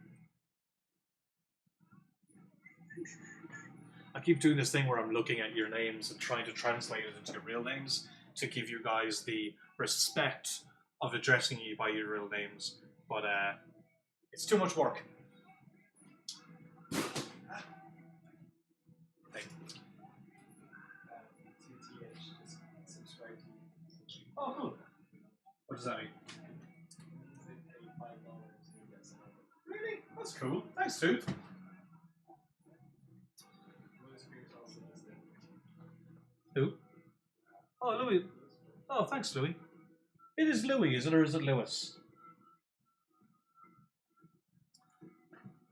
I keep doing this thing where I'm looking at your names and trying to translate it into your real names to give you guys the respect of addressing you by your real names, but it's too much work. TTH just subscribe to you. Oh, cool. What does that mean? They pay $5 to get some of it. Really? That's cool. Thanks, dude. Louis Spears also does that. Who? Oh, Louis. Oh, thanks, Louis. It is Louis, is it, or is it Lewis?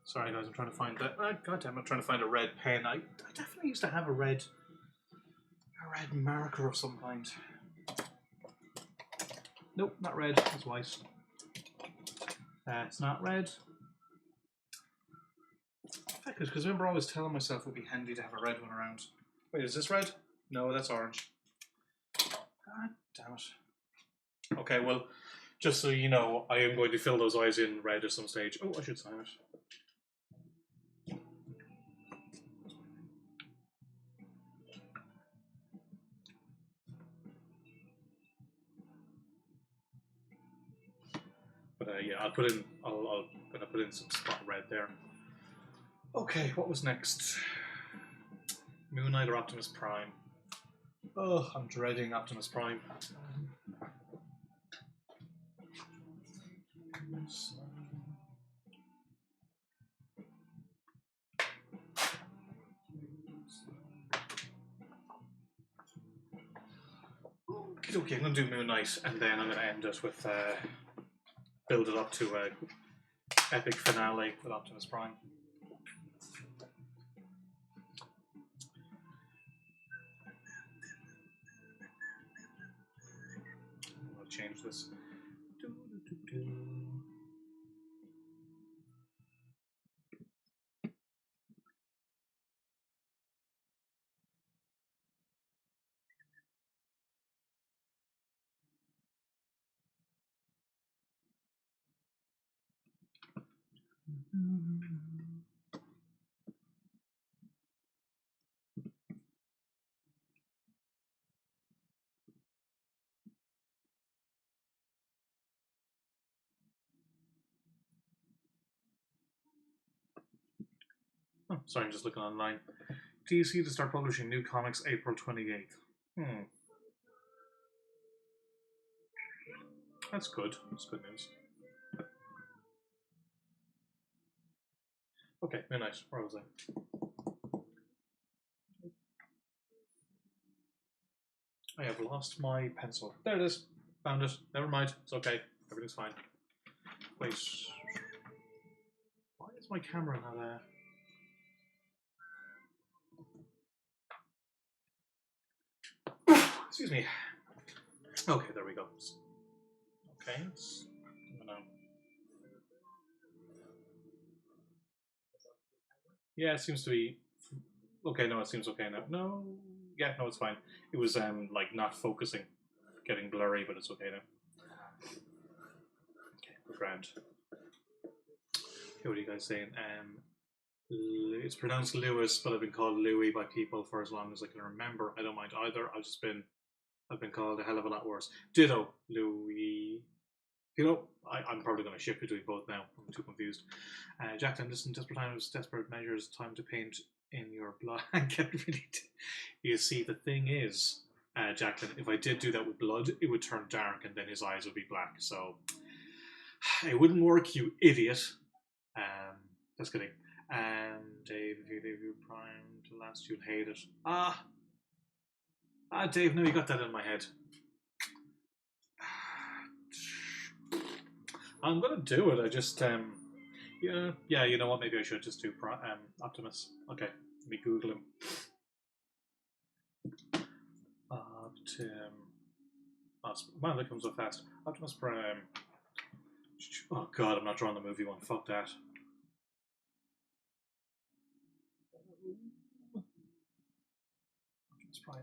Sorry, guys, I'm trying to find that. God damn, I'm trying to find a red pen. I definitely used to have a red marker of some kind. Nope, not red. It's white. It's not red. Because remember, I was telling myself it would be handy to have a red one around. Wait, is this red? No, that's orange. God damn it. Okay, well, just so you know, I am going to fill those eyes in red at some stage. Oh, I should sign it. But yeah, I'm gonna put in some spot red there. Okay, what was next? Moon Knight or Optimus Prime? Oh, I'm dreading Optimus Prime. Okay, I'm gonna do Moon Knight, and then I'm gonna end it with build it up to a epic finale with Optimus Prime. I'll change this. Oh, sorry, I'm just looking online. DC to start publishing new comics April 28th. That's good. That's good news. Okay, very nice. Where was I have lost my pencil. There it is. Found it. Never mind. It's okay. Everything's fine. Wait. Why is my camera not there? Excuse me. Okay, there we go. Okay. Yeah, it seems to be. Okay, no, it seems okay now. No. Yeah, no, it's fine. It was like not focusing, getting blurry, but it's okay now. Okay, we're grand. Okay, what are you guys saying? It's pronounced Lewis, but I've been called Louis by people for as long as I can remember. I don't mind either. I've been called a hell of a lot worse. Ditto, Louis. You know, I'm probably going to shift between both now. I'm too confused. Declan, listen, desperate times, desperate measures, time to paint in your blanket. You see, the thing is, Declan, if I did do that with blood, it would turn dark and then his eyes would be black. So it wouldn't work, you idiot. Just kidding. Dave, if you primed to last, you'd hate it. Dave, no, you got that in my head. I'm gonna do it. I just yeah. You know what? Maybe I should just do Optimus. Okay, let me Google him. Wow, that comes so fast. Optimus Prime. Oh god, I'm not drawing the movie one. Fuck that. Optimus Prime.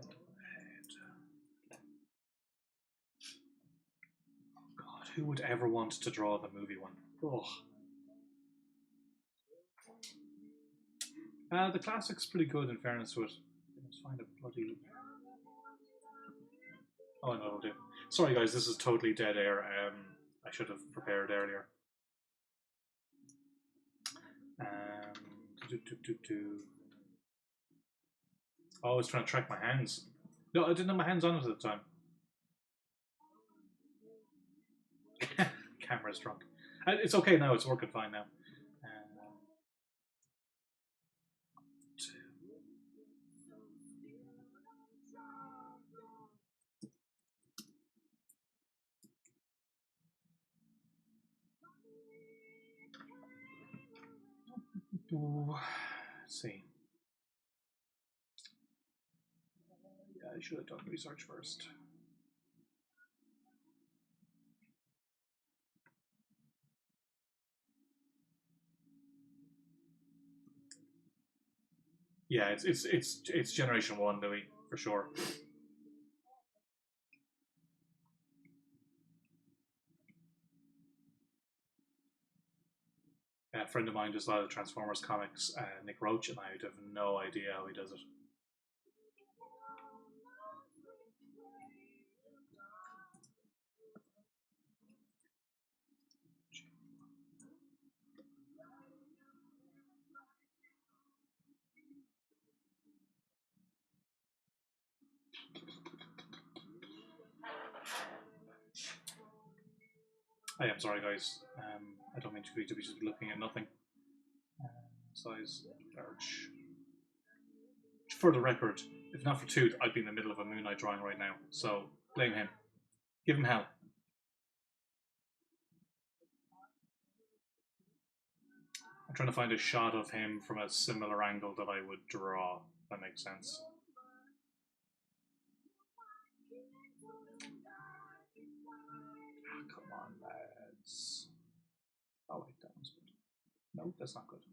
Oh god, who would ever want to draw the movie one? Oh. The classic's pretty good in fairness to it. Let's find a bloody... Oh, I know what I'll do. Sorry guys, this is totally dead air. I should have prepared earlier. Oh, I was trying to track my hands. No, I didn't have my hands on it at the time. Camera's drunk. It's okay now, it's working fine now. Let's see. Yeah, I should have done research first. Yeah, it's Generation 1, Louis, for sure. A friend of mine does a lot of Transformers comics, Nick Roach, and I have no idea how he does it. I am sorry, guys. I don't mean to be just looking at nothing. Size large. For the record, if not for Tooth, I'd be in the middle of a Moon Knight drawing right now. So blame him. Give him hell. I'm trying to find a shot of him from a similar angle that I would draw. If that makes sense. Come on, lads. Oh wait, that one's good. No, that's not good.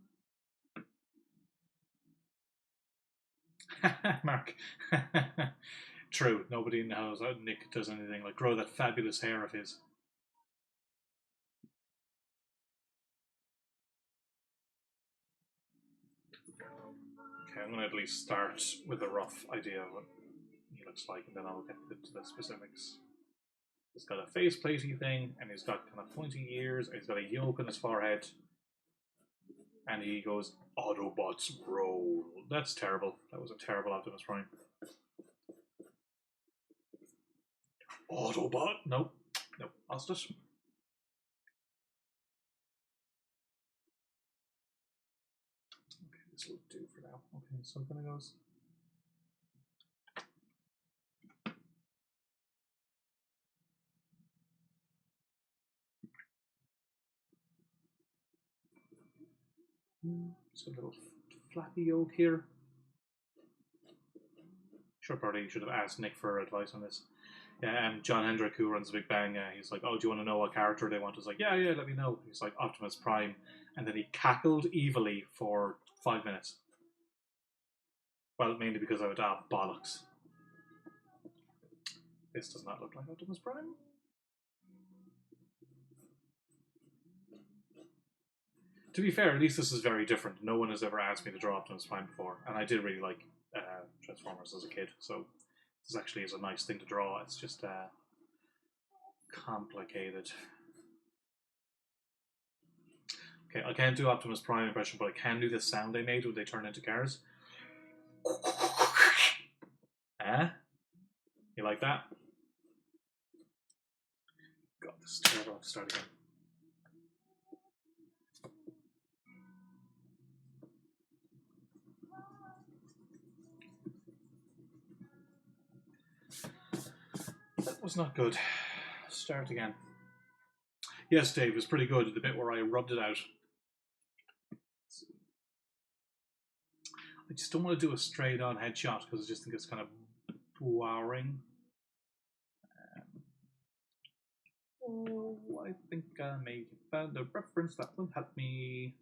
Mark. True, nobody knows how Nick does anything like grow that fabulous hair of his. Okay, I'm going to at least start with a rough idea of what he looks like, and then I'll get to the specifics. He's got a face platey thing, and he's got kind of pointy ears, and he's got a yoke on his forehead, and he goes, Autobots roll. That's terrible. That was a terrible Optimus Prime. Autobot? Nope. Nope. Lost it. Okay, this will do for now. Okay, so I'm gonna go. Just a little flappy yoke here. Sure, probably you should have asked Nick for advice on this. Yeah, John Hendrick, who runs Big Bang, he's like, oh, do you want to know what character they want? He's like, yeah, let me know. He's like, Optimus Prime. And then he cackled evilly for 5 minutes. Well, mainly because I would have bollocks. This does not look like Optimus Prime. To be fair, at least this is very different. No one has ever asked me to draw Optimus Prime before, and I did really like Transformers as a kid, so this actually is a nice thing to draw. It's just complicated. Okay, I can't do Optimus Prime impression, but I can do the sound they made when they turn into cars. You like that? God, this is terrible. I have to start again. That was not good. Start again. Yes, Dave, it was pretty good. The bit where I rubbed it out. I just don't want to do a straight on headshot because I just think it's kind of boring. Oh, I think I may have found a reference that will help me.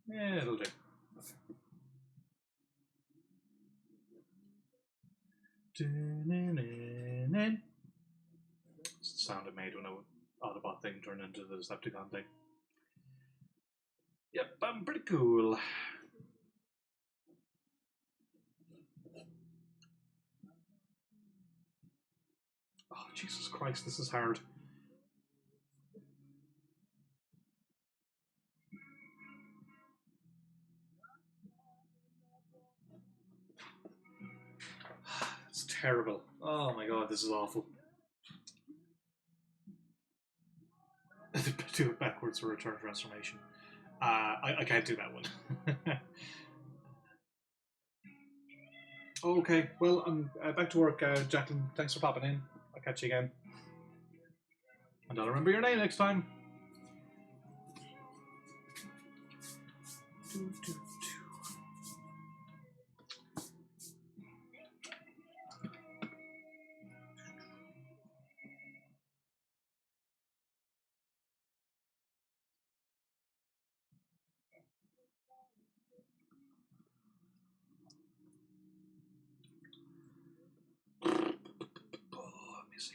Yeah, it'll do. It's the sound it made when an Autobot thing turned into the Decepticon thing. Yep, I'm pretty cool. Oh, Jesus Christ, this is hard. It's terrible. Oh my god, this is awful. Do it backwards for return transformation. I can't do that one. Okay, well, I'm back to work, Declan. Thanks for popping in. I'll catch you again. And I'll remember your name next time. Let me see.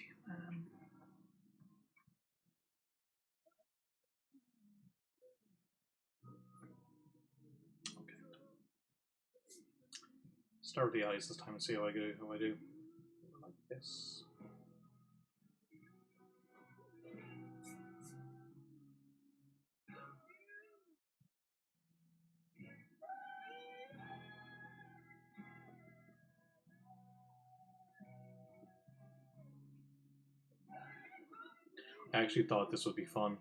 Okay. Start with the eyes this time and see how I do. Like this. I actually thought this would be fun.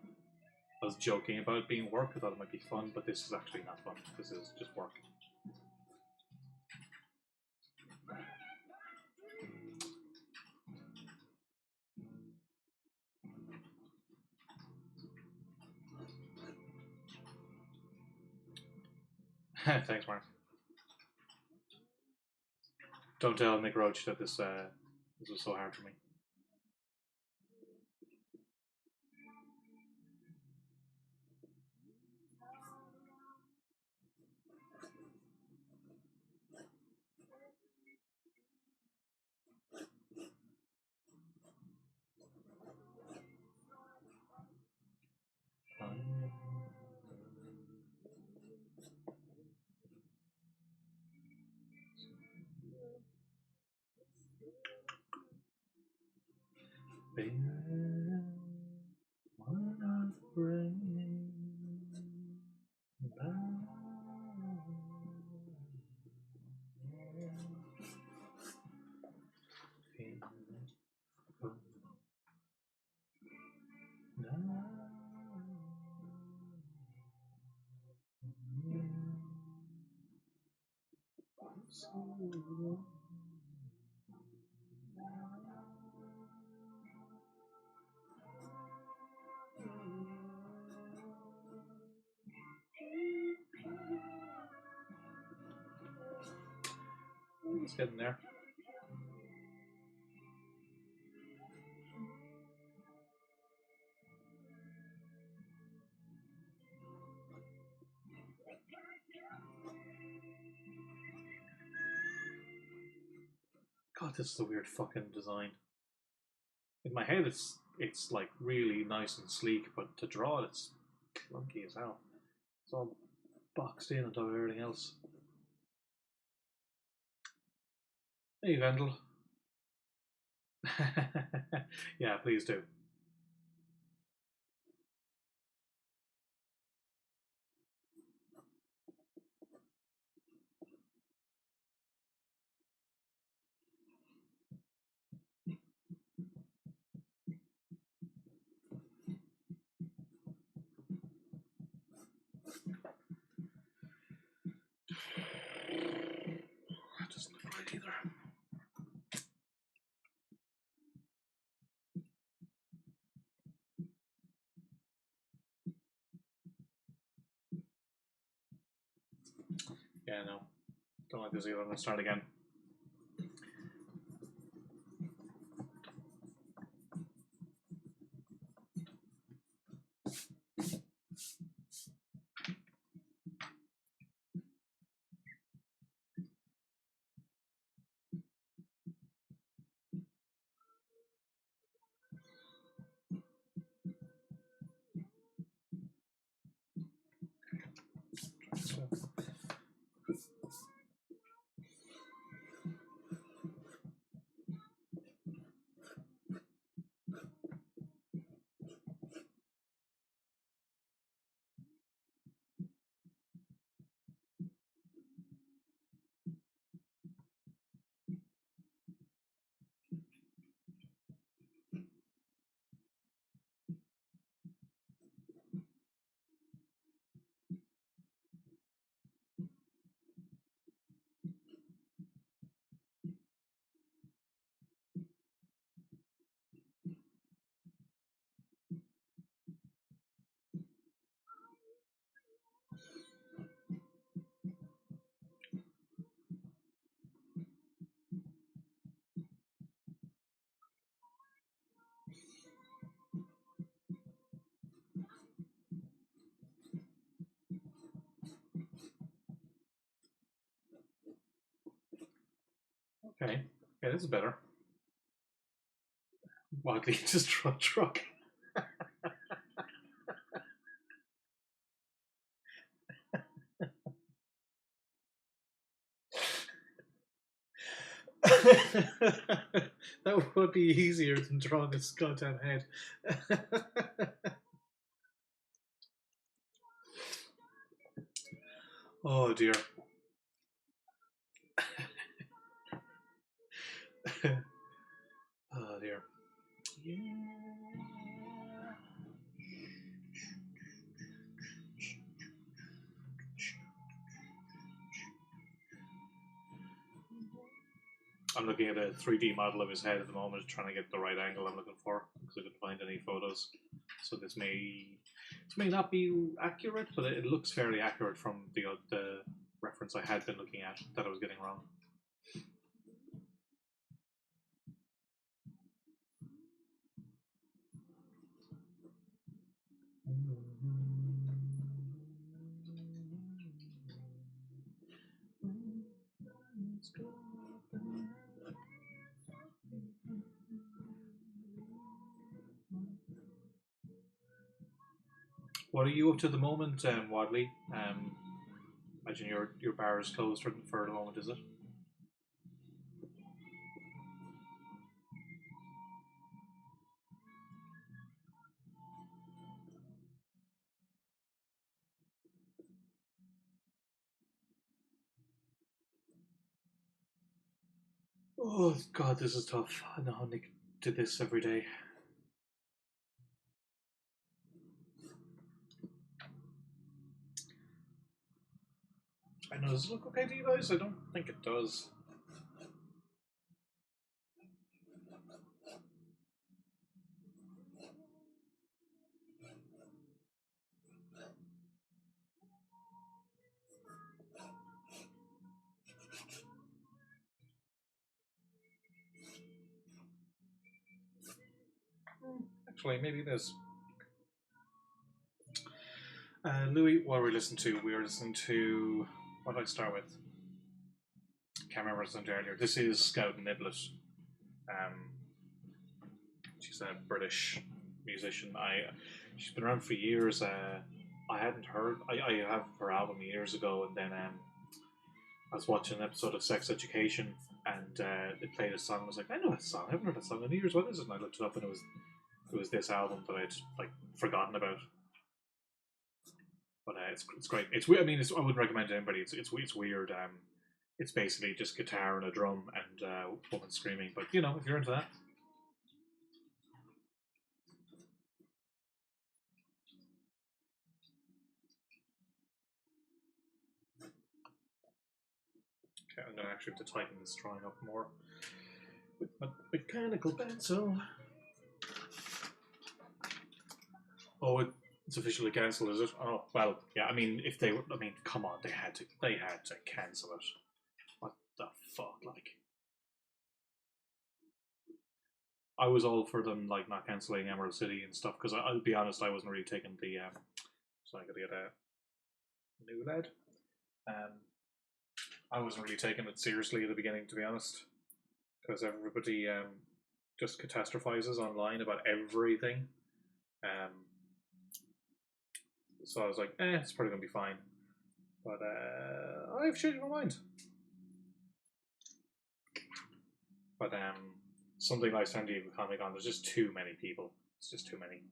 I was joking about it being work. I thought it might be fun, but this is actually not fun. This is just work. Thanks, Mark. Don't tell Nick Roach that this was so hard for me. It's getting there. God, this is a weird fucking design. In my head, it's like really nice and sleek, but to draw it, it's clunky as hell. It's all boxed in on top of everything else. Hey, Vendel. Yeah, please do. either. Yeah, no. Don't like this either. I'm going to start again. Okay. Yeah, this is better. Wadley just truck. That would be easier than drawing this goddamn head. Oh dear. Oh dear. Yeah. I'm looking at a 3D model of his head at the moment, trying to get the right angle I'm looking for, because I couldn't find any photos. So this may not be accurate, but it looks fairly accurate from the reference I had been looking at that I was getting wrong. What are you up to at the moment, Wadley? Imagine your bar is closed for the moment, is it? Oh God, this is tough. I know how Nick did this every day. I know, does it look okay to you guys? I don't think it does. Actually, maybe it is. Louis, what were we listening to? We were listening to... What did I start with? Can't remember what I listened to earlier. This is Scout Niblet. She's a British musician. She's been around for years. I hadn't heard... I have her album years ago, and then I was watching an episode of Sex Education, and they played a song. I was like, I know that song. I haven't heard that song in years. What is it? And I looked it up, and it was this album that I'd like forgotten about. But it's great. It's weird. I mean, I wouldn't recommend it to anybody. It's weird. It's basically just guitar and a drum and woman screaming. But you know, if you're into that. Okay, I'm I'm going to actually have to tighten this drawing up more with my mechanical pencil. Oh, it's officially cancelled, is it? Oh, well, yeah. I mean, if they were, I mean, come on, they had to cancel it. What the fuck, like? I was all for them like not cancelling Emerald City and stuff because I'll be honest, I wasn't really taking the so I gotta get a new LED. I wasn't really taking it seriously at the beginning, to be honest, because everybody just catastrophizes online about everything. So I was like, it's probably gonna be fine. But I've changed my mind. But something like San Diego Comic Con, there's just too many people. It's just too many.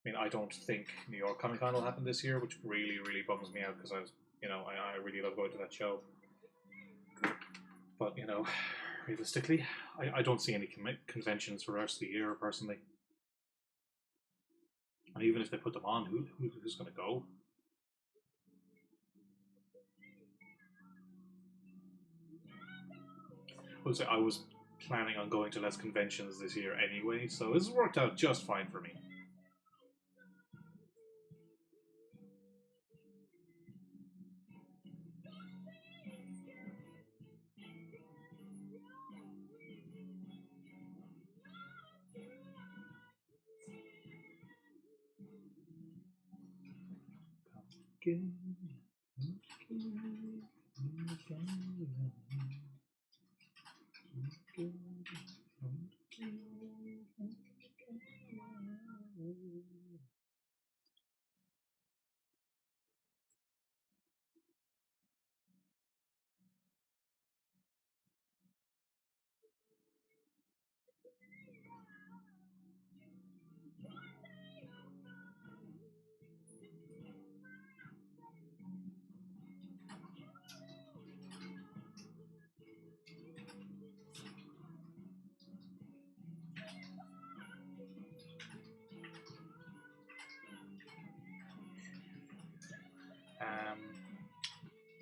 I mean, I don't think New York Comic Con will happen this year, which really, really bums me out because I was, I really love going to that show. But realistically, I don't see any conventions for the rest of the year personally. And even if they put them on, who's going to go? I would say I was planning on going to less conventions this year anyway, so this worked out just fine for me.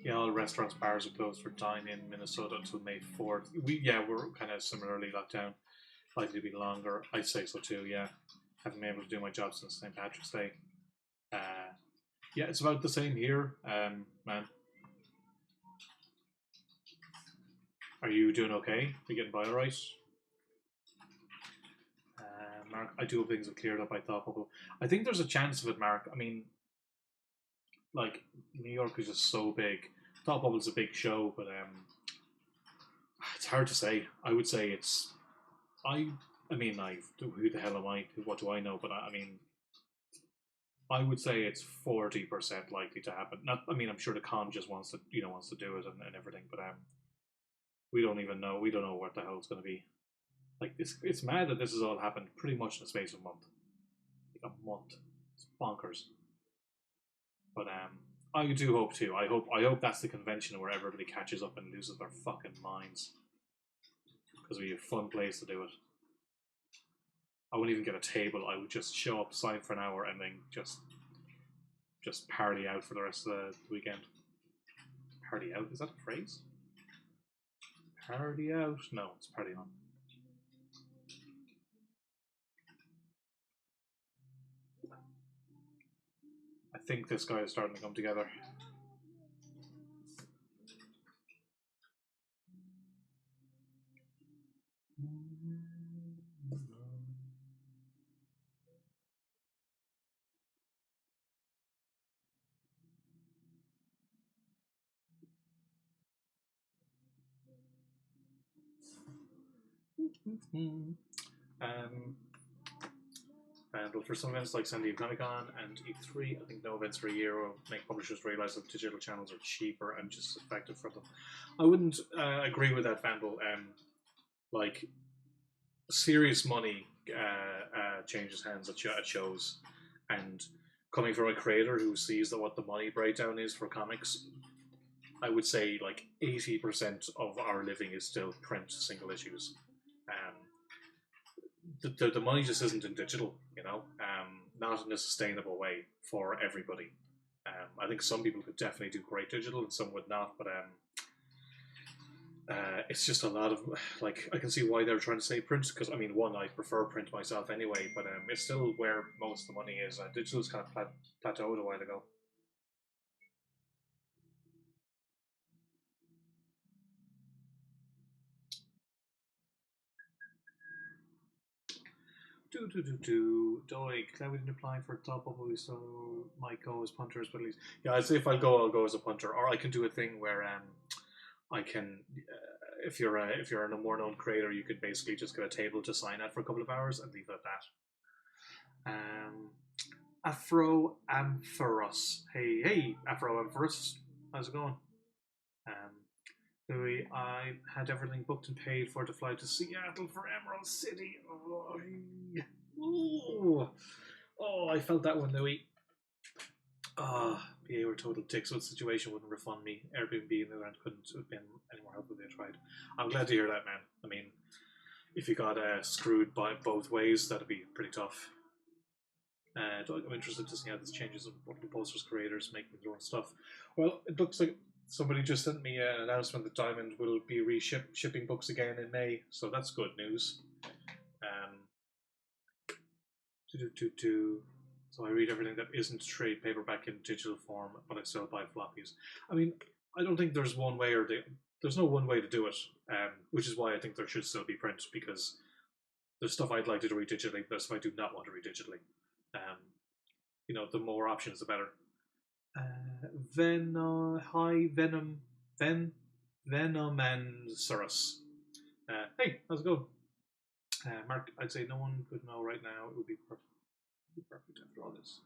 Yeah, all restaurants, bars are closed for dine-in Minnesota until May 4th. We're kind of similarly locked down. Likely to be longer. I'd say so too, yeah. Haven't been able to do my job since St. Patrick's Day. Yeah, it's about the same here, man. Are you doing okay? Are you getting by alright? Mark, I do hope things have cleared up, I thought. I think there's a chance of it, Mark. I mean, like, New York is just so big. Thought Bubble's a big show, but it's hard to say. I would say it's... I mean, who the hell am I? What do I know? But I mean, I would say it's 40% likely to happen. Not, I mean, I'm sure the con just wants to do it and everything, but we don't even know. We don't know what the hell it's going to be. Like, it's mad that this has all happened pretty much in the space of a month. Like a month. It's bonkers. But I do hope too. I hope that's the convention where everybody catches up and loses their fucking minds. Because it would be a fun place to do it. I wouldn't even get a table. I would just show up, sign for an hour, and then just party out for the rest of the weekend. Party out? Is that a phrase? Party out? No, it's party on. I think this guy is starting to come together. But for some events like San Diego Comic Con and E3, I think no events for a year will make publishers realize that digital channels are cheaper and just effective for them. I wouldn't agree with that, Vandal. Like, serious money changes hands at shows, and coming from a creator who sees that what the money breakdown is for comics, I would say like 80% of our living is still print single issues. The money just isn't in digital, not in a sustainable way for everybody. I think some people could definitely do great digital and some would not, but it's just a lot of, like, I can see why they're trying to say print, because, I mean, one, I prefer print myself anyway, but it's still where most of the money is. Digital's kind of plateaued a while ago. Doig. Glad we didn't apply for a top up, so might go as punters, but at least, yeah, I'd say if I'll go as a punter, or I can do a thing where I can, if you're a more known creator, you could basically just get a table to sign at for a couple of hours and leave it at that. Afro Amphoros. Hey, Afro Amphoros, how's it going? Louis, I had everything booked and paid for to fly to Seattle for Emerald City. Oh, I felt that one, Louis. PA were total dicks, so the situation wouldn't refund me. Airbnb in the land couldn't have been any more helpful if they tried. I'm glad to hear that, man. I mean, if you got screwed by both ways, that'd be pretty tough. I'm interested to see how this changes what the posters creators making their own stuff. Well, it looks like somebody just sent me an announcement that Diamond will be shipping books again in May, so that's good news. So I read everything that isn't trade paperback in digital form, but I still buy floppies. I mean, I don't think there's one way there's no one way to do it, which is why I think there should still be print, because there's stuff I'd like to read digitally, there's stuff I do not want to read digitally. You know, the more options, the better. Hi, Venomancerus. Hey, how's it going? Mark, I'd say no one could know right now. It would be perfect after all this.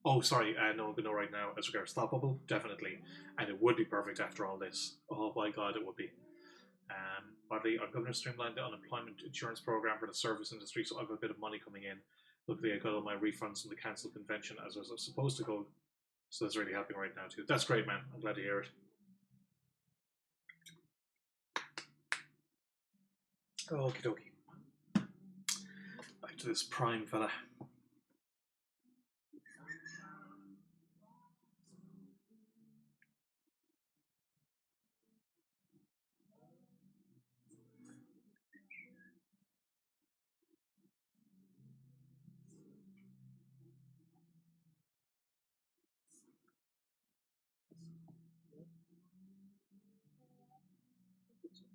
Oh, sorry, no one could know right now. As regards Thought Bubble, definitely. And it would be perfect after all this. Oh my god, it would be. Partly, our governor streamlined the unemployment insurance program for the service industry, so I have a bit of money coming in. Luckily, I got all my refunds from the cancelled convention as I was supposed to go, so that's really helping right now too. That's great, man. I'm glad to hear it. Okie dokie. Back to this Prime fella.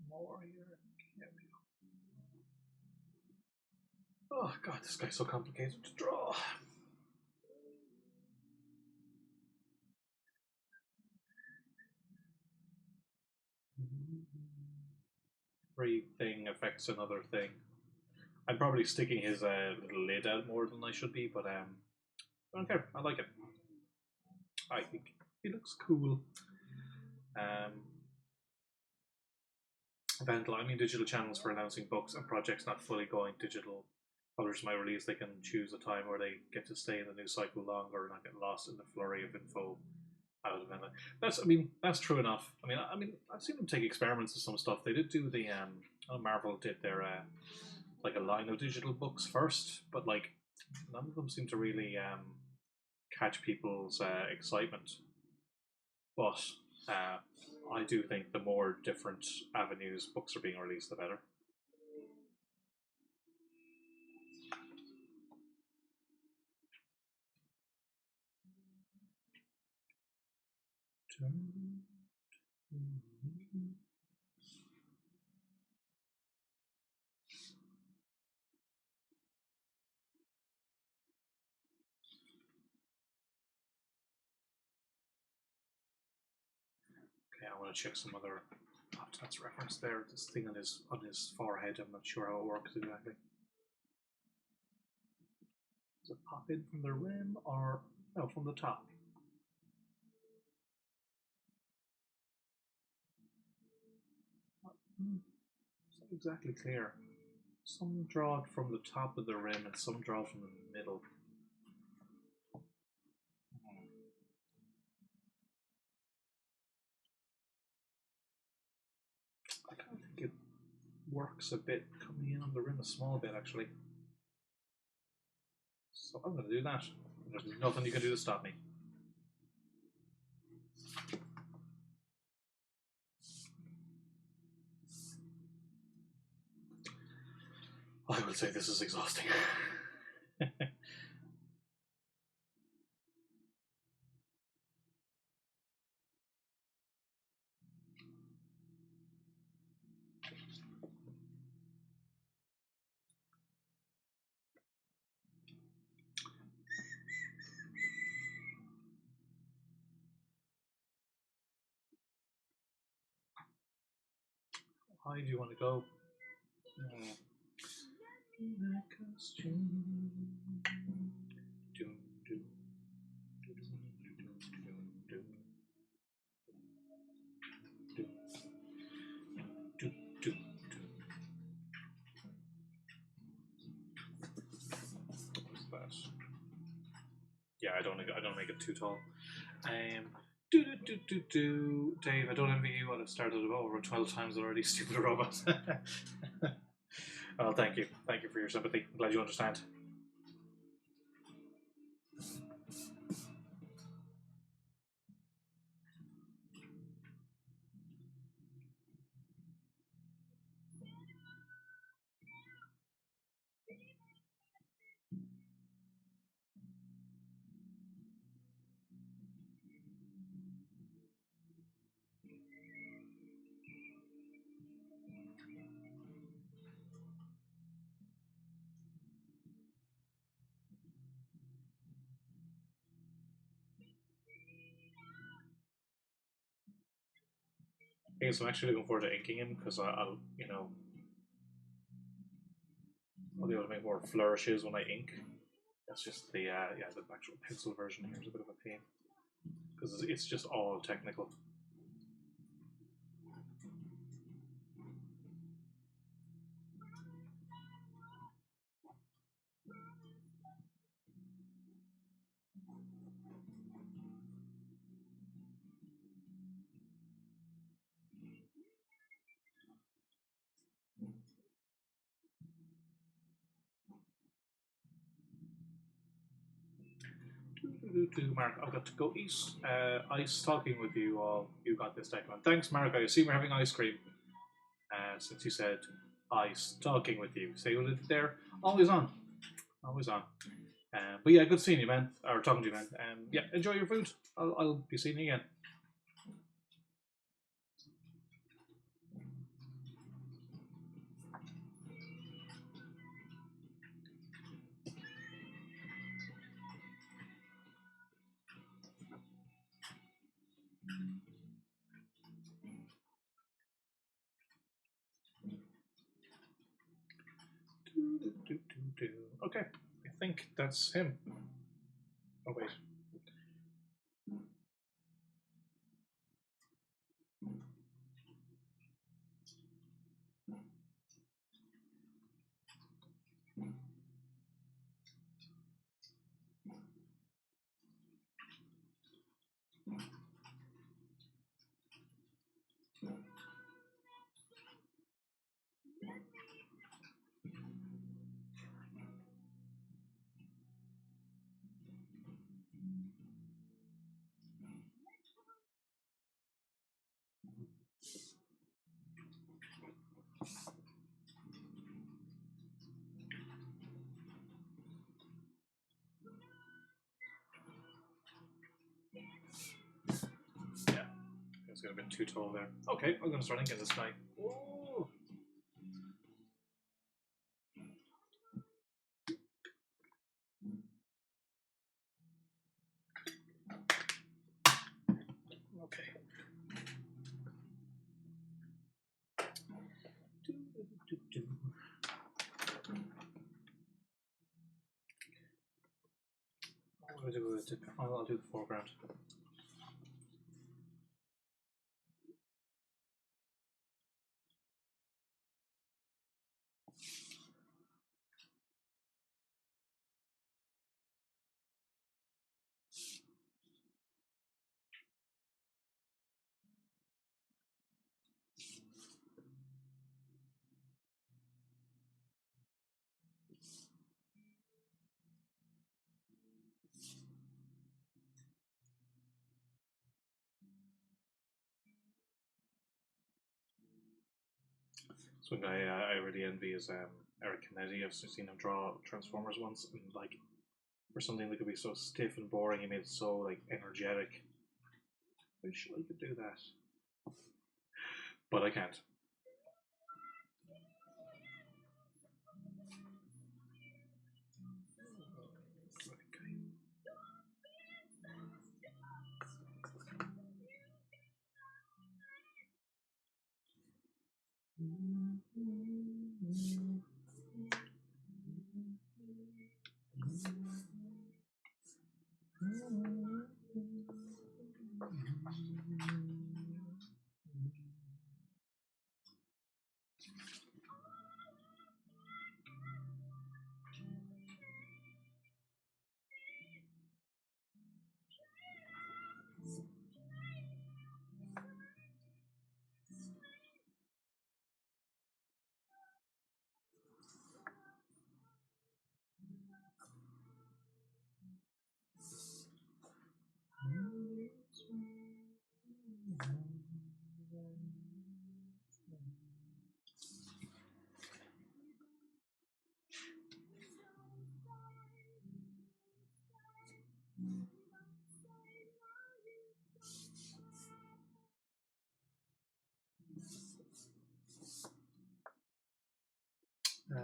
More here. There we go. Oh god, this guy's so complicated to draw. Every thing affects another thing. I'm probably sticking his little lid out more than I should be, but I don't care. I like it. I think he looks cool. Event climbing digital channels for announcing books and projects not fully going digital. Publishers might release, they can choose a time where they get to stay in the news cycle longer and not get lost in the flurry of info out of it. That's true enough. I mean, I've seen them take experiments with some stuff. They did do the Marvel did their like a line of digital books first, but like none of them seem to really catch people's excitement. But I do think the more different avenues books are being released, the better. Okay, I want to check some other that's reference there. This thing on his forehead. I'm not sure how it works exactly. Does it pop in from the rim or no, from the top? It's not exactly clear. Some draw it from the top of the rim and some draw it from the middle. I kind of think it works a bit coming in on the rim a small bit actually. So I'm going to do that. There's nothing you can do to stop me. I will say this is exhausting. Why do you want to go? What's that? Yeah, I don't make it too tall. Dave, I don't envy you. I've started it over 12 times already. Stupid robot. Well, thank you for your sympathy. I'm glad you understand. Okay, so I'm actually looking forward to inking him because I'll be able to make more flourishes when I ink. That's just the the actual pencil version here is a bit of a pain because it's just all technical. Mark, I've got to go eat. Ice talking with you all. You got this, Declan. Thanks, Mark. I assume we're having ice cream. Since you said ice talking with you. Say what it there. Always on. Always on. But yeah, good seeing you, man. Or talking to you, man. Yeah, enjoy your food. I'll be seeing you again. Okay, I think that's him. Oh, wait. Yeah, it's got a bit too tall there. Okay, I'm going to start inking this guy. Ooh. Okay. What do I do with it? I'll do the foreground. This one guy I really envy is Eric Kennedy. I've seen him draw Transformers once, and like for something that could be so stiff and boring, he made it so like energetic. I wish I could do that, but I can't.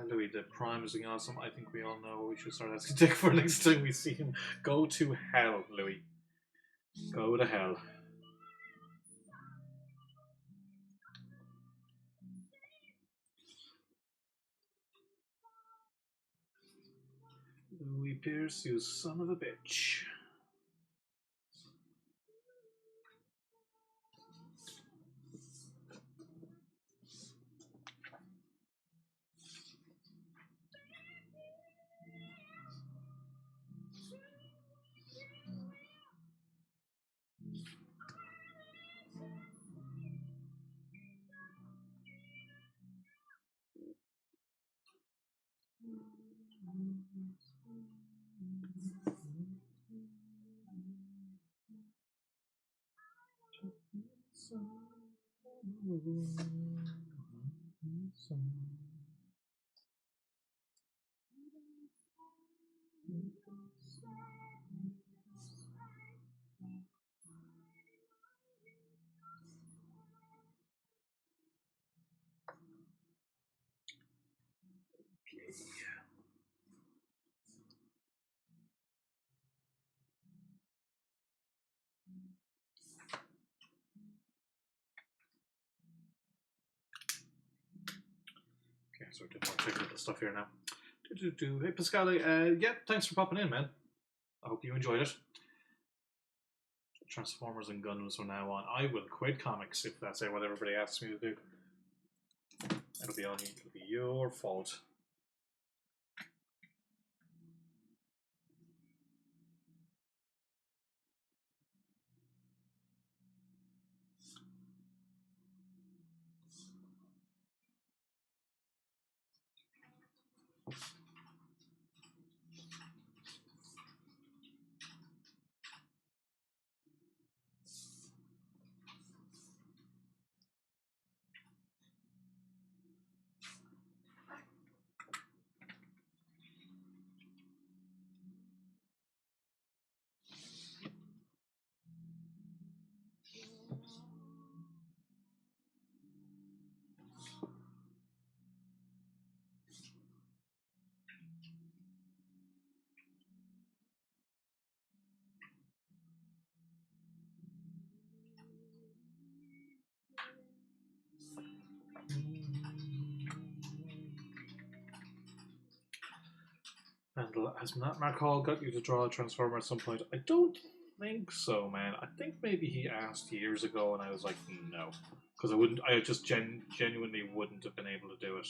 Louis, the Prime is awesome. I think we all know we should start asking Dick for next time we see him. Go to hell, Louis. Go to hell. Louis Pierce, you son of a bitch. Okay, so we're doing more technical stuff here now. Hey, Pascale, yeah, thanks for popping in, man. I hope you enjoyed it. Transformers and Gundams from now on. I will quit comics if that's what everybody asks me to do. It'll be your fault. And has Mark Hall got you to draw a Transformer at some point? I don't think so, man. I think maybe he asked years ago, and I was like, no, because I wouldn't. I just genuinely wouldn't have been able to do it.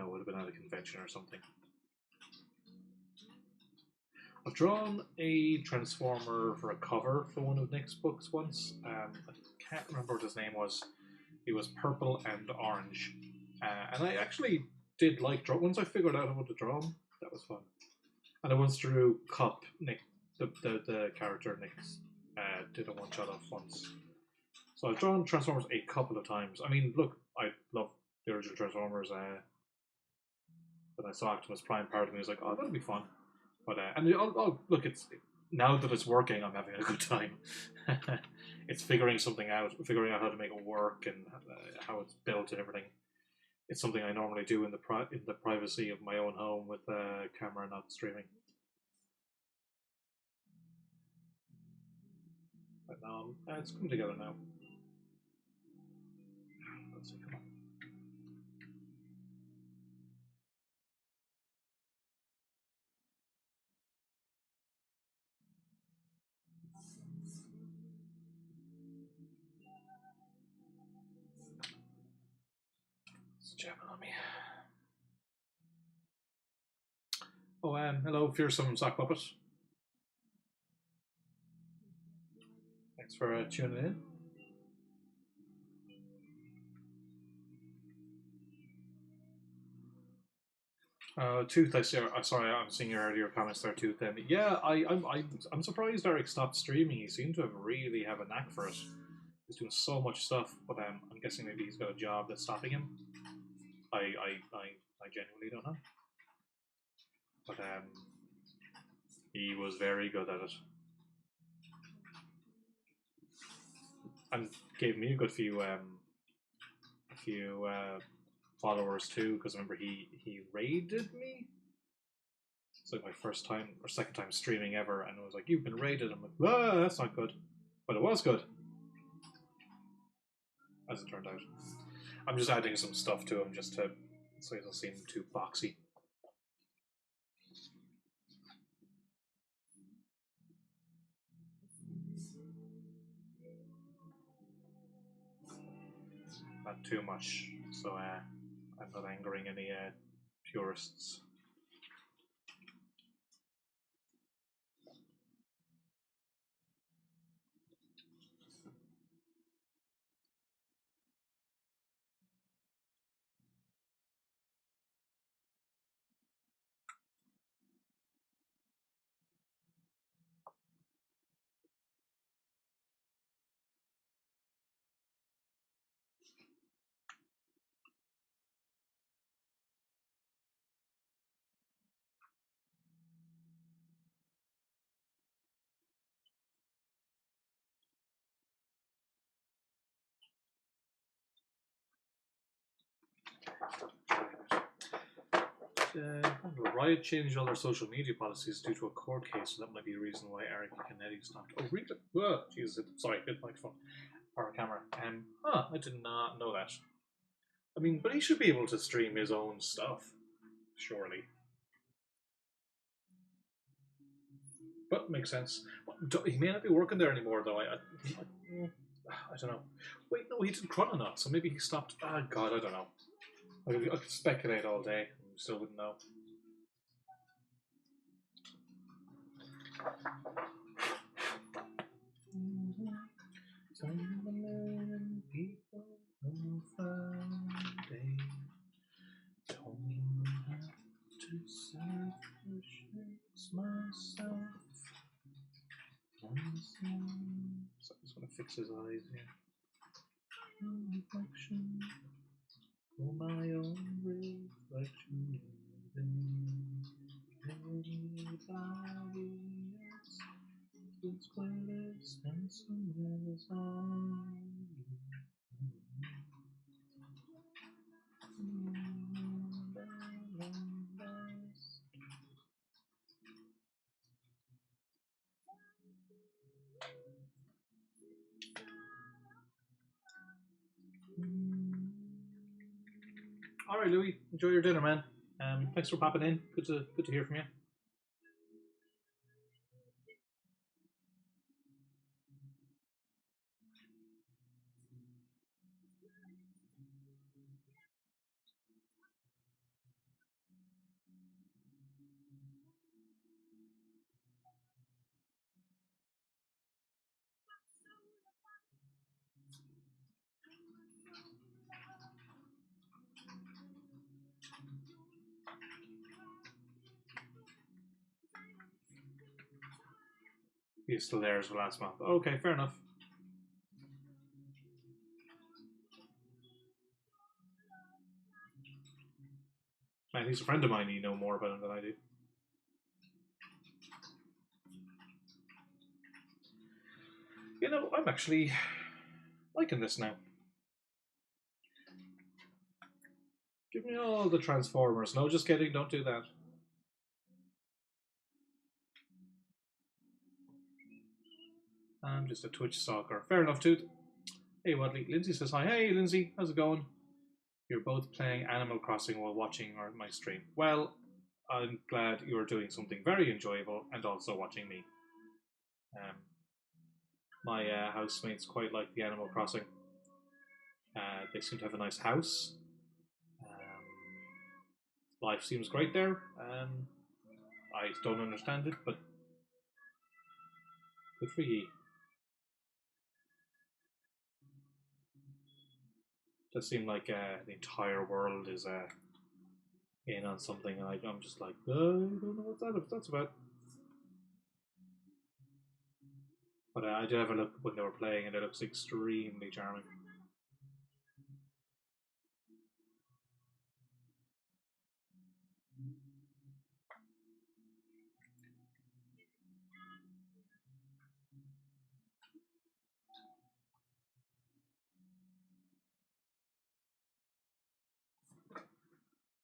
Would have been at a convention or something. I've drawn a Transformer for a cover for one of Nick's books once. I can't remember what his name was. It was purple and orange, and I actually did like draw. Once I figured out how to draw him, that was fun. And I once drew Cup, Nick, the character Nick did a one shot of once. So I've drawn Transformers a couple of times. I mean, look, I love the original Transformers. When I saw Optimus Prime, part of me was like, "Oh, that'll be fun." But look, it's now that it's working, I'm having a good time. It's figuring something out, figuring out how to make it work and how it's built and everything. It's something I normally do in the privacy of my own home with a camera, not streaming. But now it's come together now. Let's see, come on. It's jamming on me. Oh, hello, fearsome sock puppet. Thanks for tuning in. Tooth, I see. Sorry, I'm seeing your earlier comments there, Tooth. Yeah, I'm surprised Eric stopped streaming. He seemed to really have a knack for it. He's doing so much stuff, but I'm guessing maybe he's got a job that's stopping him. I genuinely don't know. But he was very good at it, and gave me a good few followers too. Because remember, he raided me. It's like my first time or second time streaming ever, and it was like, "You've been raided." I'm like, "Ah, that's not good," but it was good, as it turned out. I'm just adding some stuff to him just to so he doesn't seem too boxy. Not too much, so I'm not angering any purists. Riot changed all their social media policies due to a court case, so that might be a reason why Eric Kennedy stopped. Oh, really? Whoa, Jesus, sorry, hit the microphone or camera. I did not know that. I mean, but he should be able to stream his own stuff, surely. But makes sense. He may not be working there anymore, though. I don't know. Wait, no, he did Chrononaut, so maybe he stopped. Ah, God, I don't know. I could speculate all day. Still wouldn't know. Some million people on Friday don't have to self-restrict myself. So I'm just gonna fix his eyes here. Reflection for my own reflection. Anybody else is quite as handsome as I. All right, Louis. Enjoy your dinner, man. Thanks for popping in. Good to hear from you. He's still there as well last month. Okay, fair enough. And he's a friend of mine, you know more about him than I do. You know, I'm actually liking this now. Give me all the Transformers. No, just kidding, don't do that. I'm just a Twitch stalker. Fair enough, dude. Hey, Wadley. Lindsay says hi. Hey, Lindsay. How's it going? You're both playing Animal Crossing while watching my stream. Well, I'm glad you're doing something very enjoyable and also watching me. My housemates quite like the Animal Crossing. They seem to have a nice house. Life seems great there. I don't understand it, but good for ye. Does seem like the entire world is in on something, and I'm just like, I don't know what that's about. But I did have a look when they were playing, and it looks extremely charming.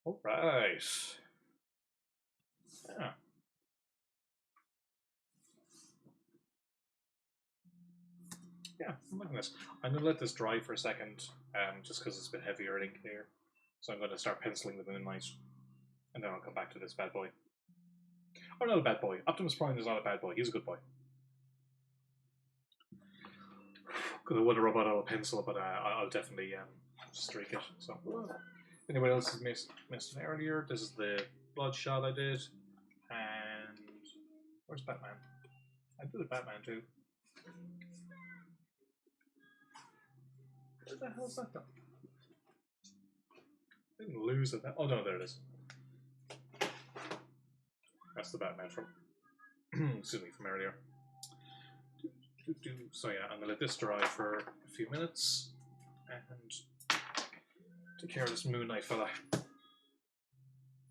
All right. Yeah. Yeah, I'm liking this. I'm going to let this dry for a second, just because it's a bit heavier ink here. So I'm going to start penciling the Moonlight, and then I'll come back to this bad boy. Or not a bad boy. Optimus Prime is not a bad boy. He's a good boy. Because I would have rub out a pencil, but I'll definitely streak it. So, anyone else has missed it earlier? This is the Bloodshot I did, and where's Batman? I did a Batman too. Where the hell's that gone? I didn't lose it. Oh no, there it is. That's the Batman from excuse me, from earlier. So yeah, I'm gonna let this dry for a few minutes and take care of this Moon Knight fella,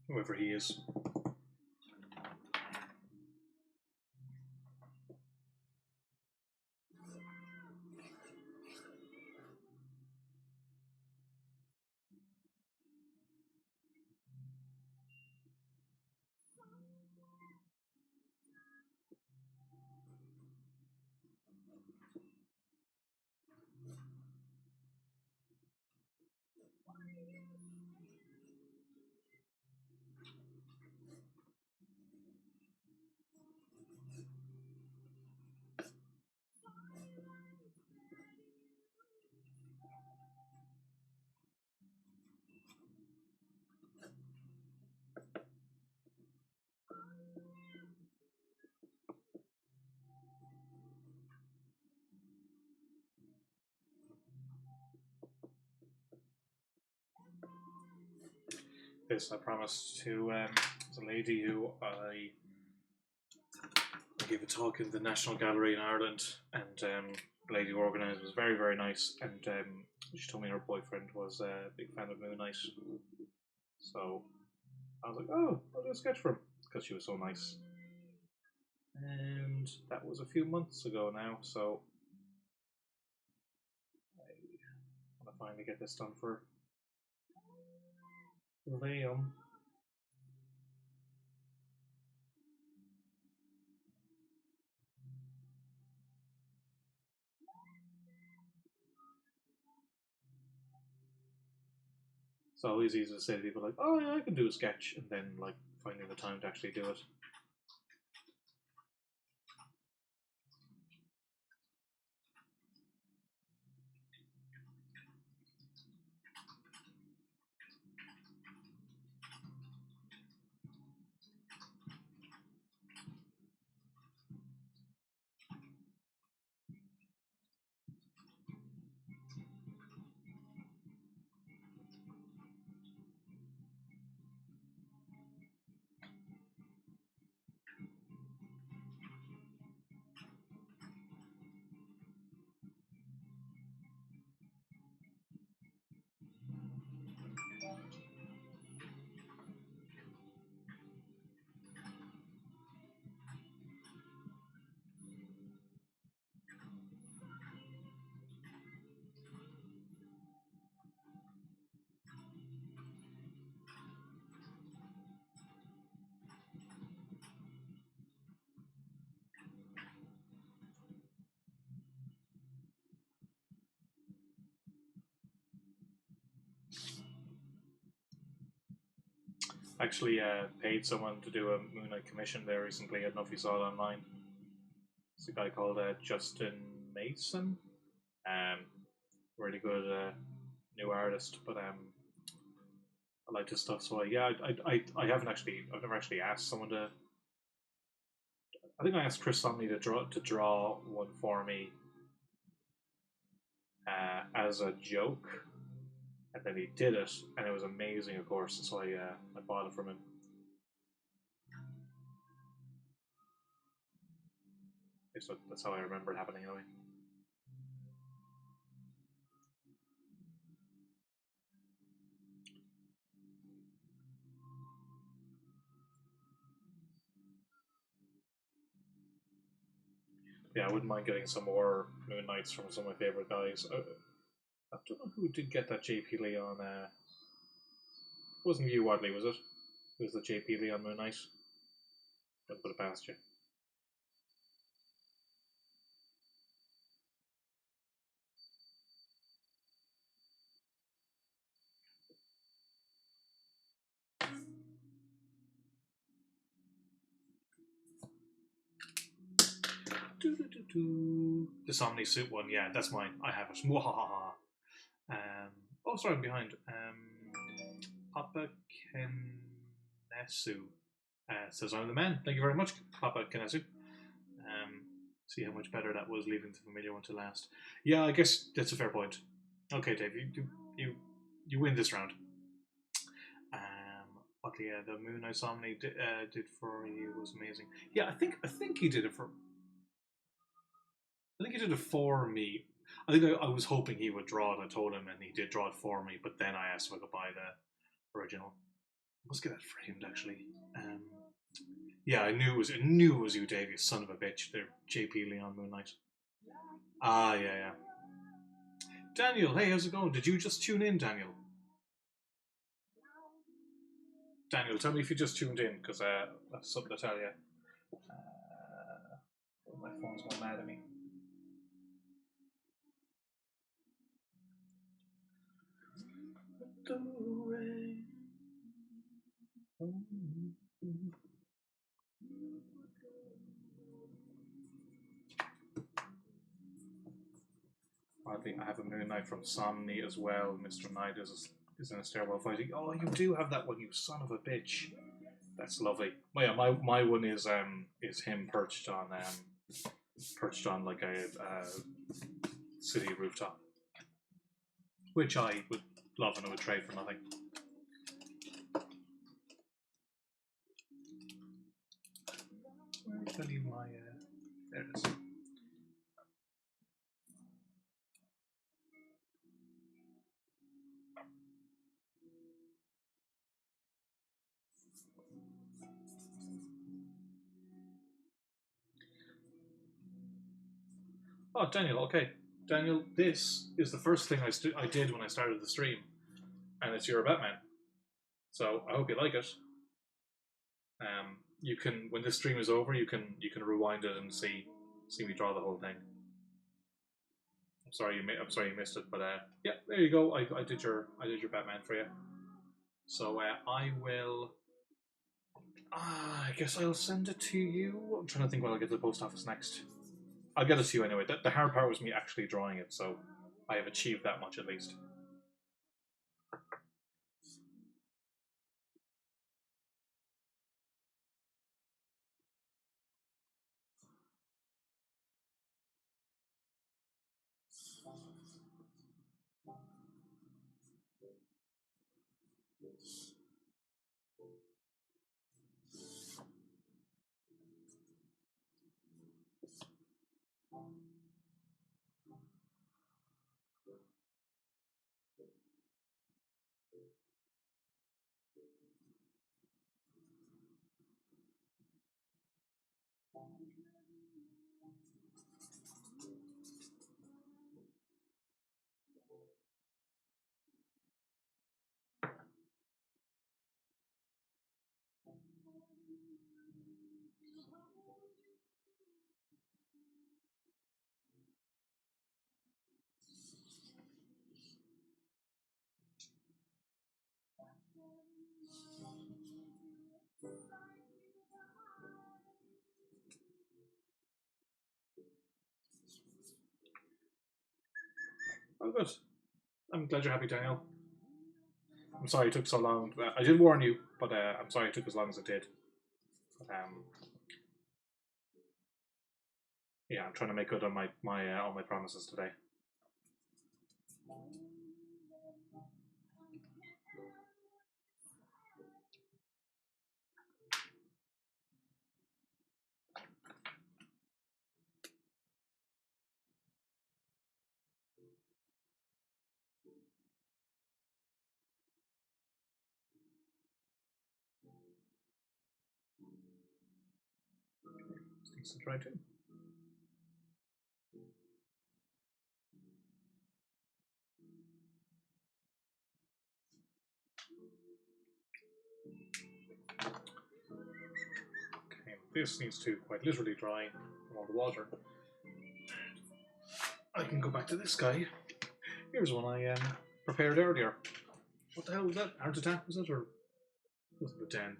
whoever he is. This I promised to the lady who I gave a talk in the National Gallery in Ireland, and the lady who organised was very, very nice, and she told me her boyfriend was a big fan of Moon Knight. So I was like, oh, I'll do a sketch for him, because she was so nice. And that was a few months ago now, so I want to finally get this done for Liam. It's always easy to say to people like, oh yeah, I can do a sketch, and then like finding the time to actually do it. Actually, paid someone to do a Moon Knight commission there recently. I don't know if you saw it online. It's a guy called Justin Mason. Really good new artist, but I like his stuff. So yeah, I haven't actually, I've never actually asked someone to. I think I asked Chris Somney to draw one for me as a joke, and then he did it, and it was amazing, of course. So I bought it from him. So that's how I remember it happening anyway. Yeah, I wouldn't mind getting some more Moon Knights from some of my favorite guys. I don't know who did get that JP Leon. It wasn't you, Wadley, was it? It was the JP Leon Moon Knight. I'll put it past you. The Somni suit one, yeah, that's mine. I have it. Mwahaha. Oh, sorry, I'm behind. Papa Kenesu says, I'm the man. Thank you very much, Papa Kenesu. See how much better that was leaving the familiar one to last. Yeah, I guess that's a fair point. Okay, Dave, you win this round. What the Moon Isomni did for you was amazing. Yeah, I think he did it for. I think he did it for me. I think I was hoping he would draw it. I told him, and he did draw it for me. But then I asked if I could buy the original. I must get that framed, actually. Yeah, I knew it was you, Dave, you son of a bitch. They're JP Leon Moon Knight. Ah, yeah. Daniel, hey, how's it going? Did you just tune in, Daniel? Daniel, tell me if you just tuned in, because that's something to tell you. My phone's going mad at me. I have a Moon Knight from Somni as well. Mr. Knight is in a stairwell fighting. Oh, you do have that one, you son of a bitch. That's lovely. Well, yeah, my one is him perched on like a city rooftop, which I would love and I would trade for nothing. Where did I leave my? There it is. Oh, Daniel. Okay, Daniel. This is the first thing I did when I started the stream, and it's your Batman. So I hope you like it. You can, when this stream is over, you can rewind it and see me draw the whole thing. I'm sorry you missed it, but yeah, there you go. I did your Batman for you. So I will. I guess I'll send it to you. I'm trying to think when I'll get to the post office next. I'll get it to you anyway. The hard part was me actually drawing it, so I have achieved that much at least. Oh, good. I'm glad you're happy, Daniel. I'm sorry it took so long. I did warn you, but I'm sorry it took as long as it did. But, yeah, I'm trying to make good on my all my promises today. Things to try too. Okay, this needs to quite literally dry from all the water. I can go back to this guy. Here's one I prepared earlier. What the hell was that? Art Attack, was it? Or was it the 10?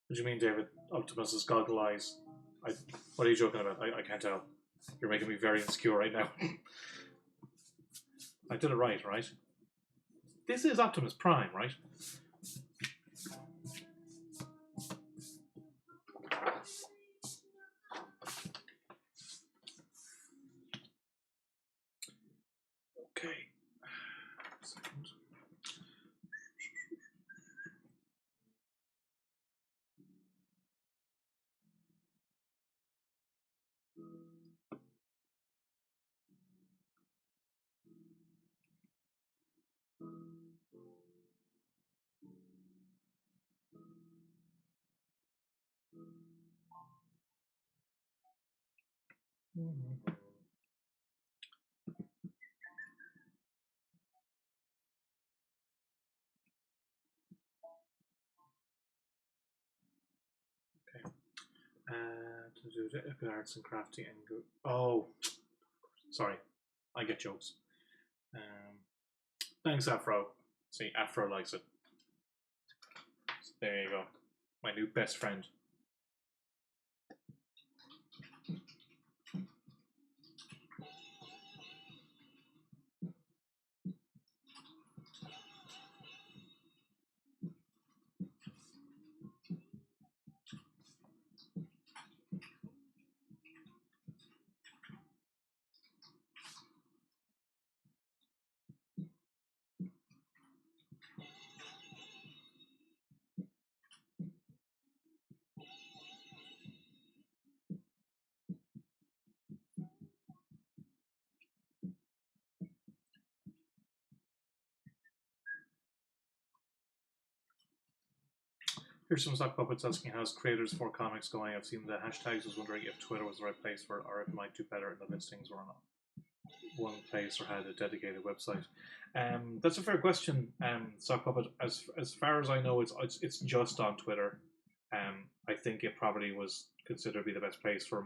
What do you mean, David? Optimus's goggle eyes. What are you joking about? I can't tell. You're making me very insecure right now. I did it right? This is Optimus Prime, right? Okay. Second. To do arts and crafty and go. Oh, sorry, I get jokes. Thanks, Afro. See, Afro likes it. So there you go, my new best friend. Here's some stock puppets asking how's creators for comics going. I've seen the hashtags. Was wondering if Twitter was the right place for it, or if it might do better in the listings or not one place, or had a dedicated website. That's a fair question. Sock puppet. As far as I know, it's just on Twitter. I think it probably was considered to be the best place for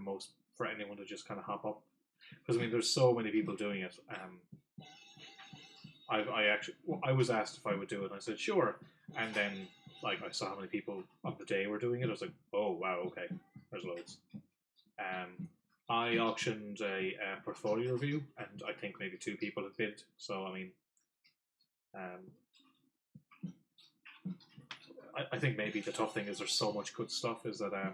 anyone to just kind of hop up, because I mean there's so many people doing it. I was asked if I would do it, and I said sure, and then like I saw how many people on the day were doing it. I was like, oh wow, okay, there's loads. I auctioned a portfolio review, and I think maybe 2 people had bid. So I mean, I think maybe the tough thing is there's so much good stuff is that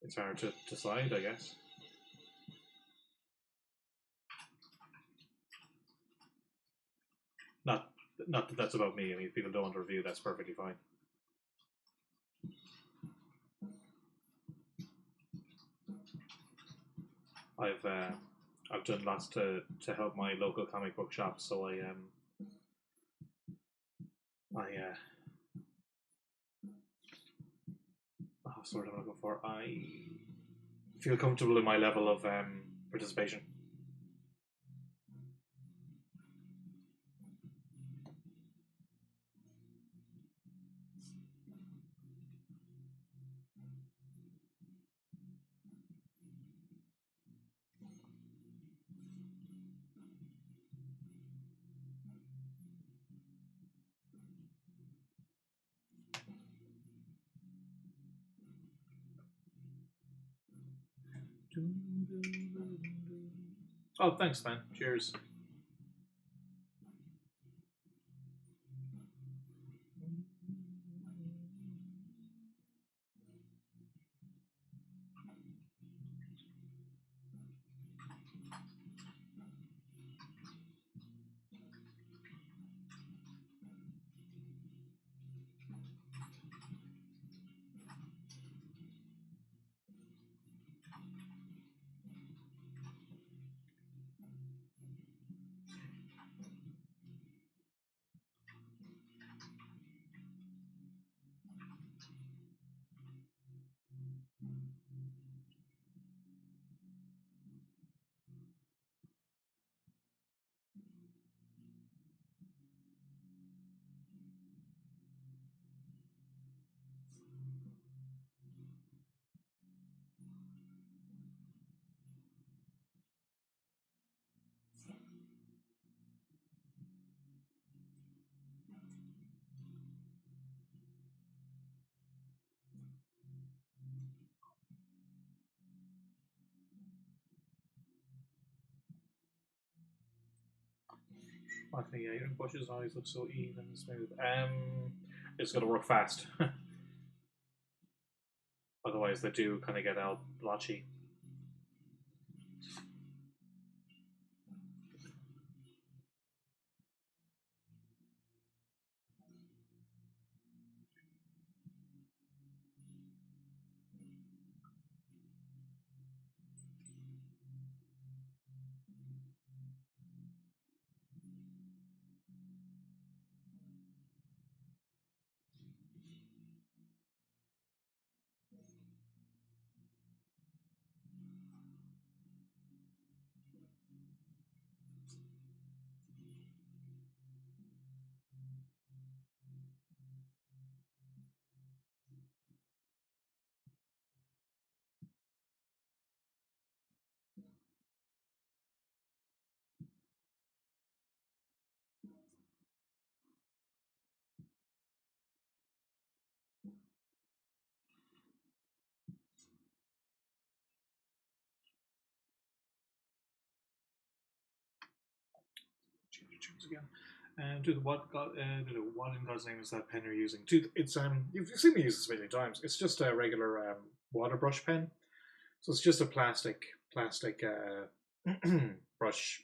it's hard to decide, I guess. Not that that's about me. I mean, if people don't want to review, that's perfectly fine. I've I've done lots to help my local comic book shop, so I what's the word I'm looking for? I feel comfortable in my level of participation. Oh, thanks, man. Cheers. Okay, yeah, your bushes always look so even and smooth. It's got to work fast. Otherwise, they do kind of get out blotchy. Change again. Dude, what in God's name is that pen you're using? Dude, it's you've seen me use this many times. It's just a regular water brush pen. So it's just a plastic brush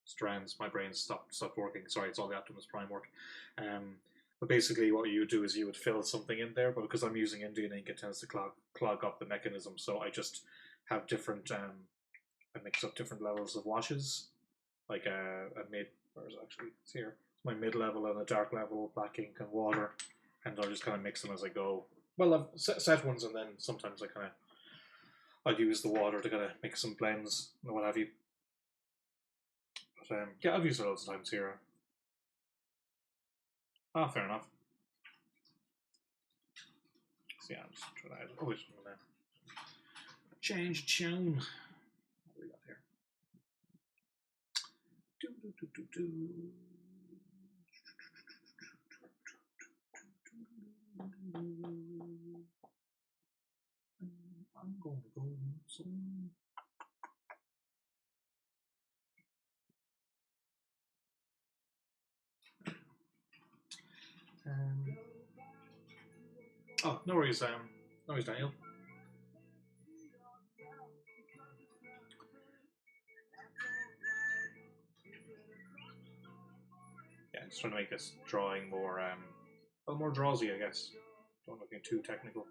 strands. My brain stopped working. Sorry, it's all the Optimus Prime work. But basically, what you would do is you would fill something in there. But because I'm using Indian ink, it tends to clog up the mechanism. So I just have different. I mix up different levels of washes, like a mid. Where is it actually? It's here. It's my mid level and a dark level, black ink and water, and I'll just kind of mix them as I go. Well, I've set ones, and then sometimes I'll use the water to kind of make some blends and what have you. But yeah, I've used it loads of times here. Ah, fair enough. So yeah, I'm just trying to. Oh, wait, I'm gonna change tune. What do we got here? I'm going to go some. Oh, no worries, no worries, Daniel. Yeah, just trying to make this drawing more, well, more drawsy, I guess. Don't looking too technical.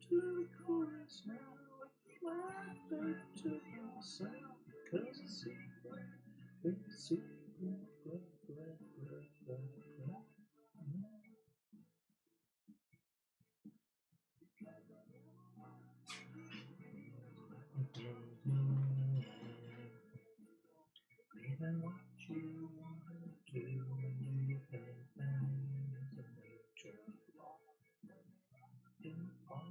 to the chorus now. Laugh back to myself, 'cause it's secret, it's secret, even what you wanna do when you think that is a major flaw in all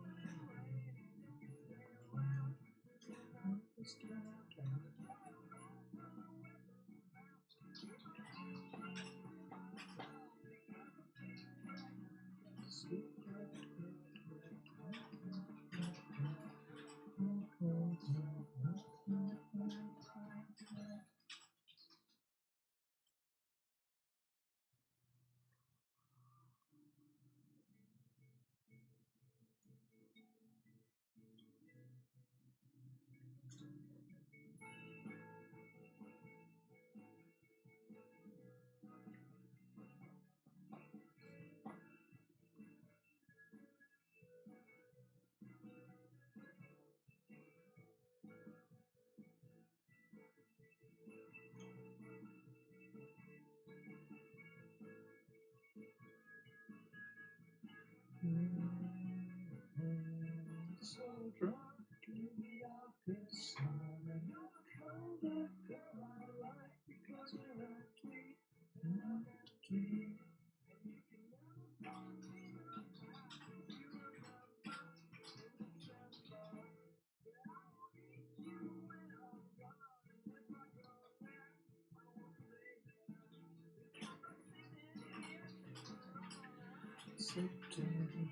so drunk in the office, I'm an kind of girl I like because we're at tweet and I'm at tweet. So different.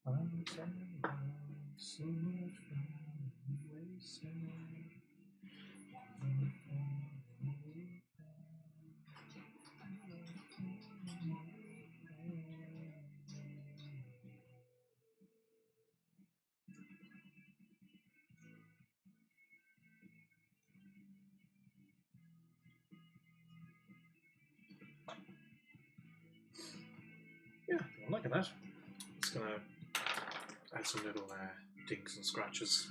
I'm telling you, so much fun wasting. liking that. It's gonna add some little dings and scratches.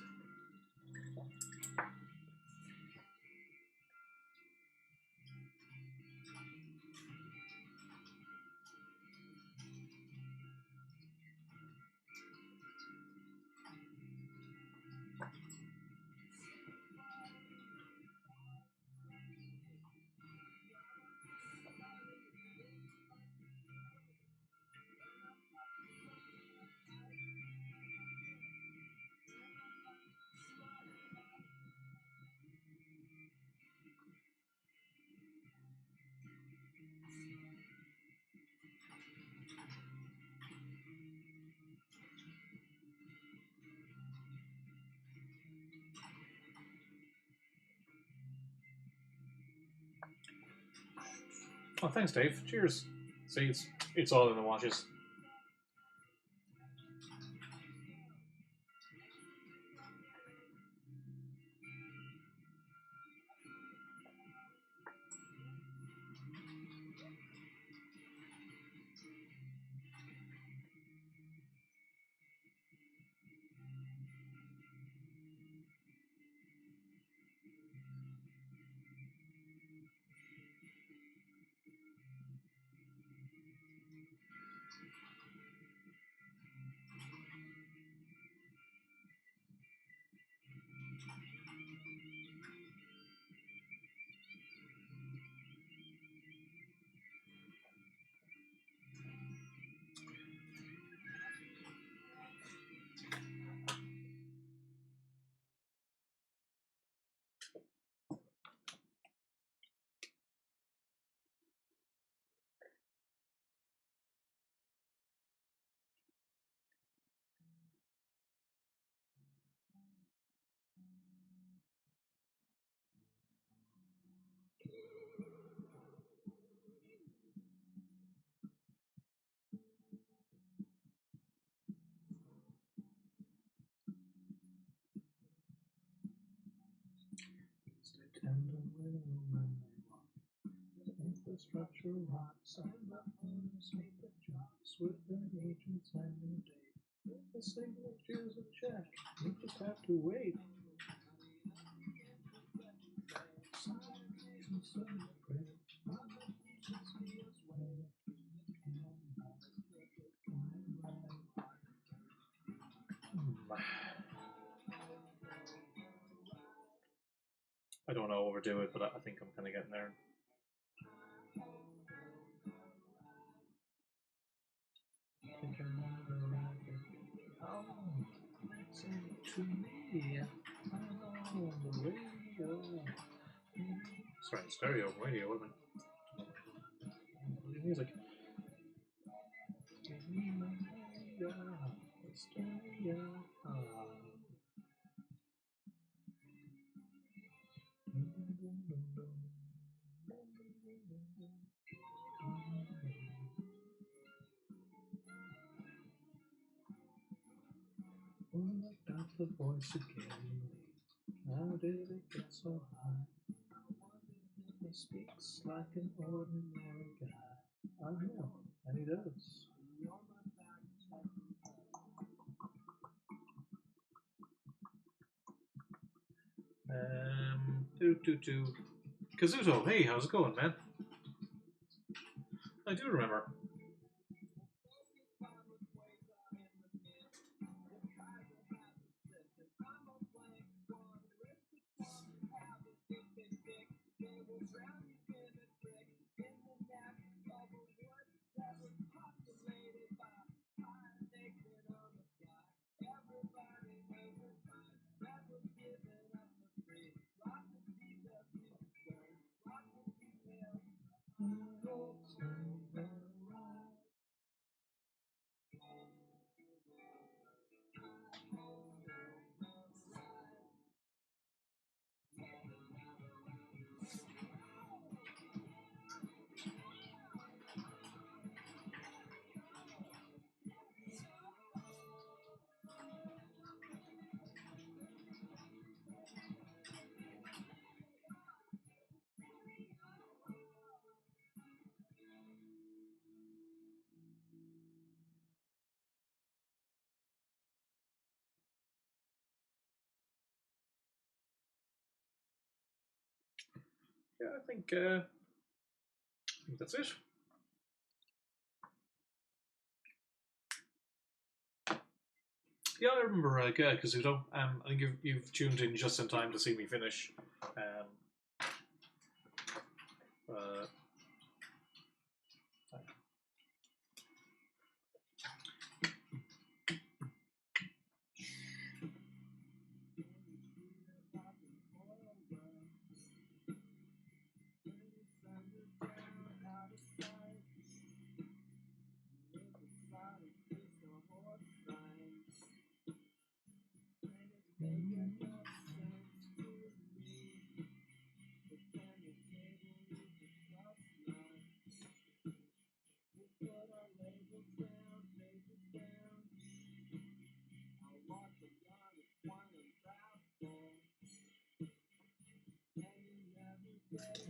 Oh, thanks, Dave. Cheers. See, it's all in the washes. Infrastructure rocks and the owners make the jobs with their agents and their date. The signature's a check, you just have to wait. I don't want to overdo it, but I think I'm kind of getting there. Sorry, stereo radio, wasn't it? Music. The voice again. How did it get so high? He speaks like an ordinary guy. I know, and he does. Kazuto, hey, how's it going, man? I do remember. yeah, I think that's it. Yeah, I remember Kazuto. I think you've tuned in just in time to see me finish.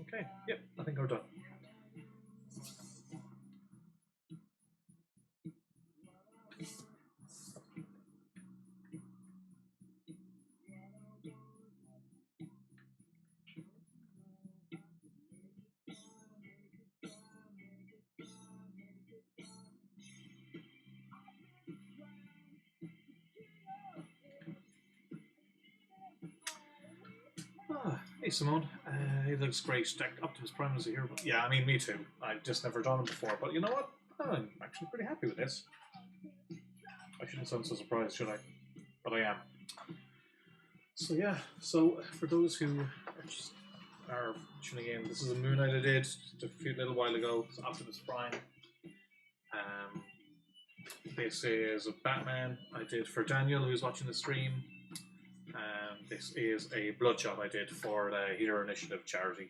Okay, yep, I think we're done. Hey Simone, it looks great. Optimus Prime is here, but yeah, I mean, me too. I've just never done it before, but you know what? I'm actually pretty happy with this. I shouldn't sound so surprised, should I? But I am. So yeah, so for those who are tuning in, this is a Moon Knight I did just a little while ago. It's Optimus Prime. This is a Batman I did for Daniel, who's watching the stream. This is a Bloodshot I did for the Hero Initiative charity.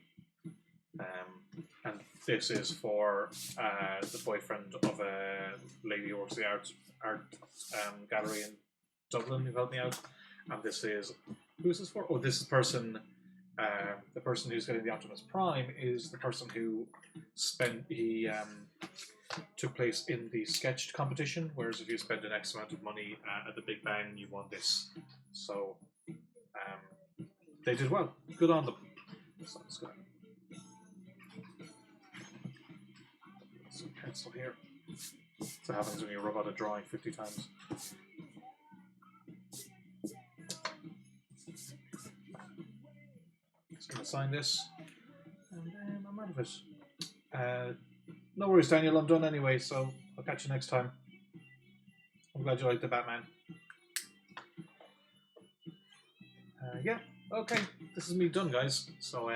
And this is for the boyfriend of a lady who works at the art gallery in Dublin who helped me out. And this is, who's this for? Oh, this is the person who's getting the Optimus Prime is the person who took place in the sketched competition, whereas if you spend an X amount of money at the Big Bang, you won this. So they did well. Good on them. So let's go. Some pencil here. So happens when you rub out a drawing 50 times. Just going to sign this, and then I'm out of it. No worries, Daniel, I'm done anyway, so I'll catch you next time. I'm glad you liked the Batman. Yeah, okay, this is me done, guys. So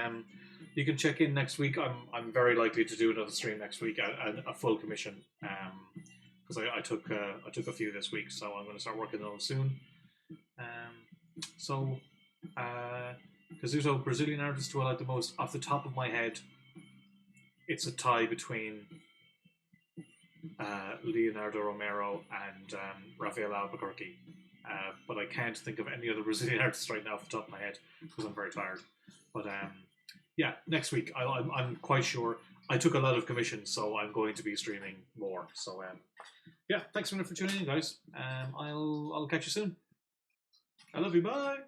you can check in next week. I'm very likely to do another stream next week at a full commission, because I took a few this week, so I'm going to start working on them soon. Kazuto, Brazilian artist who I like the most, off the top of my head, it's a tie between Leonardo Romero and Rafael Albuquerque. But I can't think of any other Brazilian artists right now off the top of my head because I'm very tired. But yeah, next week I'm quite sure. I took a lot of commissions, so I'm going to be streaming more. So yeah, thanks a minute for tuning in, guys. I'll catch you soon. I love you. Bye.